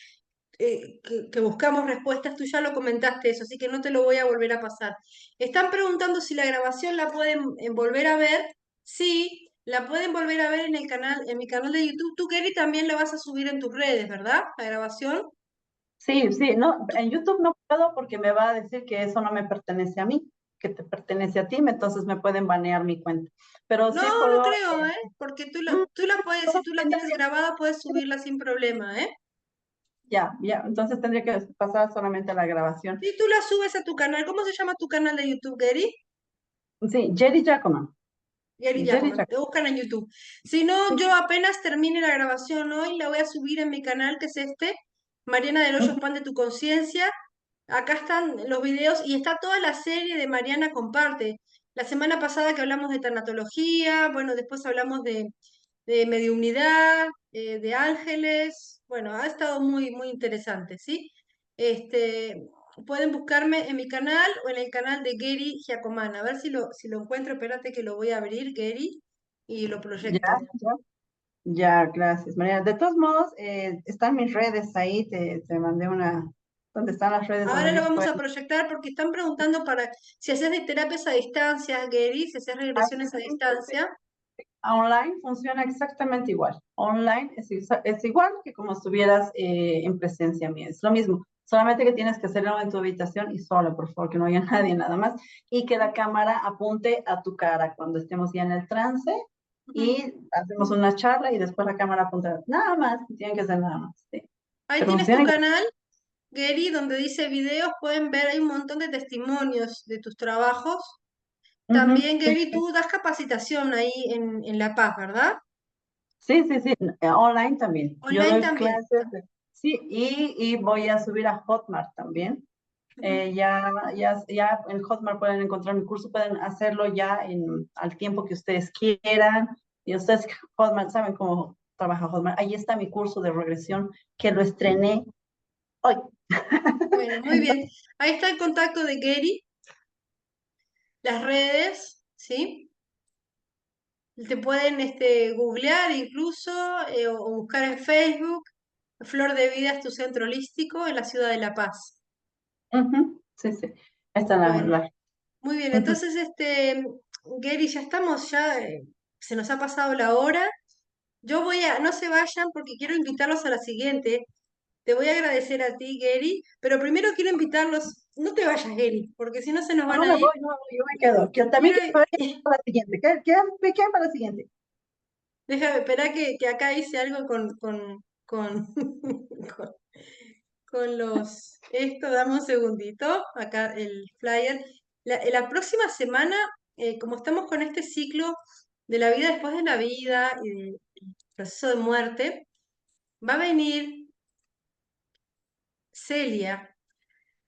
que buscamos respuestas, tú ya lo comentaste eso, así que no te lo voy a volver a pasar. Están preguntando si la grabación la pueden volver a ver. Sí, la pueden volver a ver en el canal, en mi canal de YouTube. Tú, Gary, también la vas a subir en tus redes, ¿verdad? La grabación. Sí, sí, no, en YouTube no puedo porque me va a decir que eso no me pertenece a mí, que te pertenece a ti, entonces me pueden banear mi cuenta. Pero No, sí no puedo, creo, ¿eh? Porque mm, tú la puedes, si puedo tú la tienes comentar. grabada, puedes subirla sin problema, ¿eh? Ya, entonces tendría que pasar solamente a la grabación. Si tú la subes a tu canal, ¿cómo se llama tu canal de YouTube, Gary? Sí, Jerry Giacomo, Gary Jerry Giacomo, te Giacomo. buscan en YouTube. Si no, Sí, yo apenas termine la grabación hoy, la voy a subir en mi canal, que es este, Mariana del Hoyo ujú, Pan de tu Conciencia. Acá están los videos y está toda la serie de Mariana Comparte. La semana pasada que hablamos de tanatología, bueno, después hablamos de mediunidad, de ángeles. Bueno, ha estado muy, muy interesante, ¿sí? Este, pueden buscarme en mi canal o en el canal de Gary Giacomana. A ver si lo encuentro. Espérate que lo voy a abrir, Gary, y lo ya, proyecto. ya. Ya, gracias, Mariana. De todos modos, están mis redes ahí, te mandé una, ¿dónde están las redes donde Ahora lo ellos vamos pueden? a proyectar porque están preguntando para si haces de terapias a distancia, Gary, si haces regresiones a distancia. Online funciona exactamente igual. Online es igual que como estuvieras en presencia mía. Es lo mismo. Solamente que tienes que hacerlo en tu habitación y solo, por favor, que no haya nadie nada más. Y que la cámara apunte a tu cara cuando estemos ya en el trance Ujú. y hacemos una charla y después la cámara apunta. Nada más, tienen que hacer nada más. ¿Sí? Ahí Pero tienes tu funciona igual. canal, Gary, donde dice videos, pueden ver, hay un montón de testimonios de tus trabajos. Ujú, También, sí, Gary, sí. tú das capacitación ahí en La Paz, ¿verdad? Sí, sí, sí, online también. Yo Online doy también. clases, sí, y voy a subir a Hotmart también. Ujú. Ya en Hotmart pueden encontrar mi curso, pueden hacerlo ya al tiempo que ustedes quieran. Y ustedes, Hotmart, saben cómo trabaja Hotmart. Ahí está mi curso de regresión que lo estrené hoy. Bueno, muy bien. Ahí está el contacto de Gary, las redes, ¿sí? Te pueden googlear incluso o buscar en Facebook. Flor de Vida es tu centro holístico en la ciudad de La Paz. Ujú, sí, sí. Ahí está Bueno, la. muy bien. Ujú. Entonces, Gary, ya estamos, se nos ha pasado la hora. No se vayan porque quiero invitarlos a la siguiente. Te voy a agradecer a ti, Gary, pero primero quiero invitarlos, no te vayas, Gary, porque si no se nos No, van no a me ir. voy, no, yo me quedo. Que también Quiero, quiero ver para la siguiente. ¿Qué hay para la siguiente? déjame, esperar que acá hice algo con, esto, dame un segundito, acá el flyer. La próxima semana, como estamos con este ciclo de la vida después de la vida y del proceso de muerte, va a venir Celia.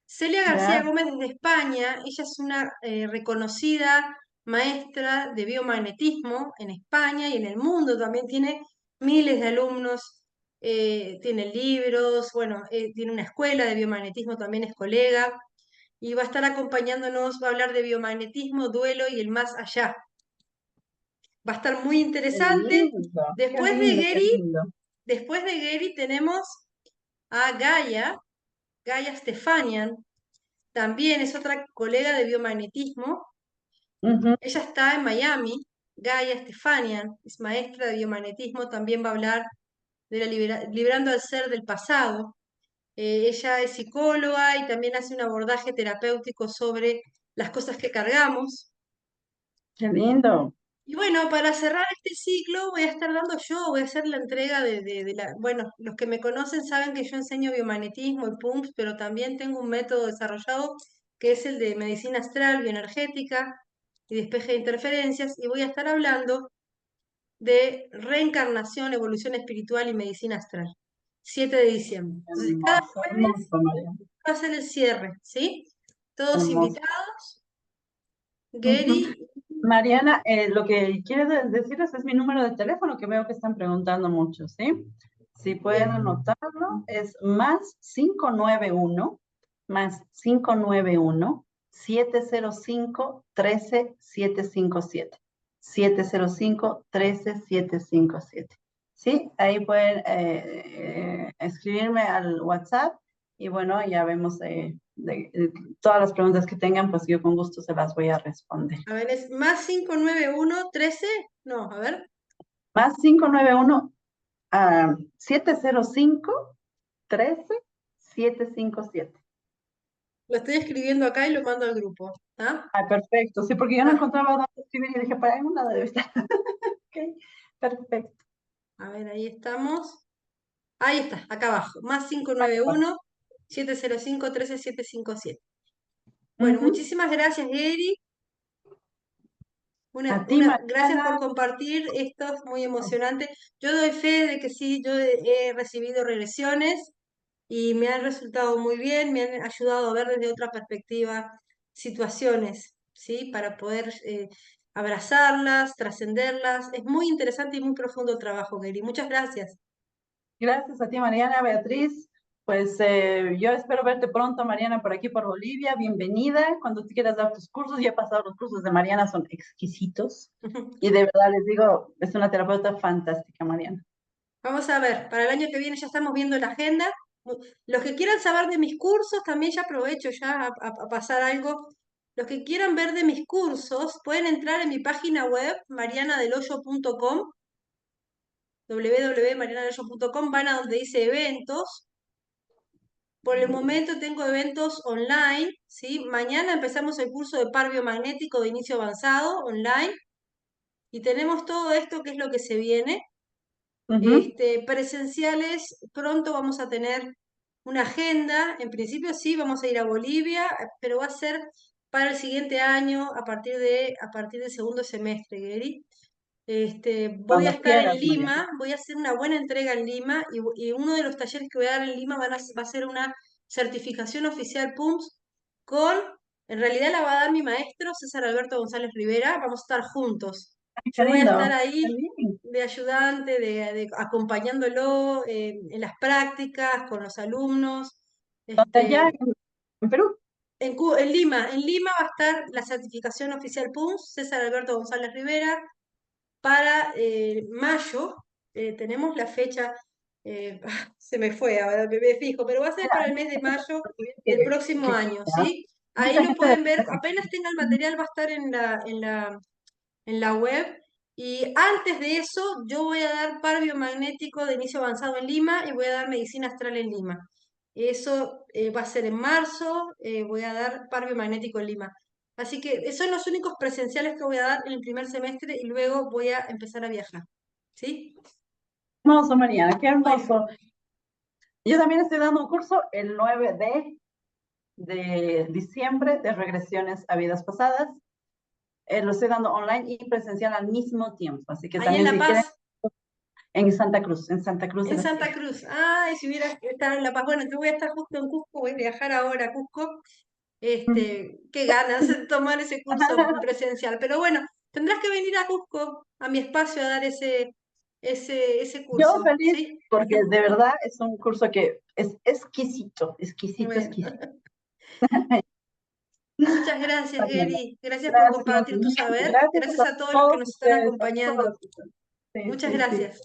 Celia García Ya, Gómez desde España, ella es una reconocida maestra de biomagnetismo en España y en el mundo, también tiene miles de alumnos, tiene libros, bueno, tiene una escuela de biomagnetismo, también es colega, y va a estar acompañándonos, va a hablar de biomagnetismo, duelo y el más allá. Va a estar muy qué interesante. lindo, qué Después de lindo, qué Gary, lindo. después de Gary tenemos a Gaia Stefanian, también es otra colega de biomagnetismo. Ujú, Ella está en Miami. Gaia Stefanian es maestra de biomagnetismo. También va a hablar de liberando al ser del pasado. Ella es psicóloga y también hace un abordaje terapéutico sobre las cosas que cargamos. qué lindo. Y bueno, para cerrar este ciclo voy a estar dando yo, voy a hacer la entrega bueno, los que me conocen saben que yo enseño biomagnetismo y PUMS, pero también tengo un método desarrollado que es el de medicina astral, bioenergética y despeje de interferencias, y voy a estar hablando de reencarnación, evolución espiritual y medicina astral. 7 de diciembre. Entonces, cada Hermoso, jueves hermoso, María. va a ser el cierre, ¿sí? Todos Hermoso. invitados. Ujú. Gary, Mariana, lo que quiero decirles es mi número de teléfono que veo que están preguntando mucho, ¿sí? Si pueden bien. anotarlo, es más 591 705 705 13757 ¿Sí? Ahí pueden escribirme al WhatsApp y bueno, ya vemos todas las preguntas que tengan, pues yo con gusto se las voy a responder. A ver, es más 591 13. No, a ver. Más 591 705 13757. Lo estoy escribiendo acá y lo mando al grupo. ¿Ah? Ah, perfecto. Sí, porque yo no Ah, encontraba dónde escribir y dije, para ahí una debe estar. Ok, perfecto. a ver, ahí estamos. Ahí está, acá abajo. Más Acá va. 591 705 13757. Bueno, Ujú. muchísimas gracias, Gary. A ti, Gracias por Mariana. compartir esto, es muy emocionante. Yo doy fe de que sí, yo he recibido regresiones y me han resultado muy bien, me han ayudado a ver desde otra perspectiva situaciones, ¿sí? Para poder abrazarlas, trascenderlas. Es muy interesante y muy profundo el trabajo, Gary. Muchas gracias. Gracias a ti, Mariana, Beatriz. Pues yo espero verte pronto, Mariana, por aquí por Bolivia. Bienvenida. Cuando tú quieras dar tus cursos, ya he pasado los cursos de Mariana, son exquisitos. Y de verdad les digo, es una terapeuta fantástica, Mariana. Vamos a ver, para el año que viene ya estamos viendo la agenda. Los que quieran saber de mis cursos, también ya aprovecho ya a pasar algo. Los que quieran ver de mis cursos, pueden entrar en mi página web, marianadelhoyo.com, www.marianadelhoyo.com, van a donde dice eventos. Por el momento tengo eventos online, ¿sí? Mañana empezamos el curso de par biomagnético de inicio avanzado online y tenemos todo esto que es lo que se viene. Ujú. Presenciales, pronto vamos a tener una agenda. En principio sí, vamos a ir a Bolivia, pero va a ser para el siguiente año, a partir del segundo semestre, Gary. Voy a Cuando estar en quieras, Mariana. Lima, voy a hacer una buena entrega en Lima y uno de los talleres que voy a dar en Lima va a ser una certificación oficial PUMS con, en realidad la va a dar mi maestro César Alberto González Rivera, vamos a estar juntos. Ay, qué Yo voy a estar lindo. ahí Qué bien. de ayudante, acompañándolo en las prácticas, con los alumnos. ¿Dónde allá Este, en Perú? En Lima va a estar la certificación oficial PUMS, César Alberto González Rivera, para mayo. Tenemos la fecha, se me fue, ahora me fijo, pero va a ser Mira, para hay el mes de mayo mucha gente del próximo que año, ¿ah? ¿sí? Ahí Mucha lo gente de pueden ver, repente. apenas tenga el material va a estar en la web. Y antes de eso, yo voy a dar par biomagnético de inicio avanzado en Lima y voy a dar medicina astral en Lima. Eso va a ser en marzo, voy a dar par biomagnético en Lima. Así que esos son los únicos presenciales que voy a dar en el primer semestre y luego voy a empezar a viajar. ¿Sí? Hermoso, Mariana, qué Bueno, hermoso. Yo también estoy dando un curso el 9 de diciembre de regresiones a vidas pasadas. Lo estoy dando online y presencial al mismo tiempo. Así que ahí en también La si quieren, Paz, En Santa Cruz de en la Santa Sierra. Cruz. Ay, si hubiera estado en La Paz. Bueno, yo voy a estar justo en Cusco, voy a viajar ahora a Cusco. Qué ganas de tomar ese curso presencial. Pero bueno, tendrás que venir a Cusco, a mi espacio, a dar ese Yo curso, feliz ¿sí? porque de verdad es un curso que es exquisito, exquisito, Bueno, exquisito. muchas gracias, Mariana, Gary. Gracias por gracias, compartir tu mil saber. gracias Gracias a a todos los que todos nos están ustedes, a acompañando. todos ustedes. Sí, Muchas sí, sí. gracias.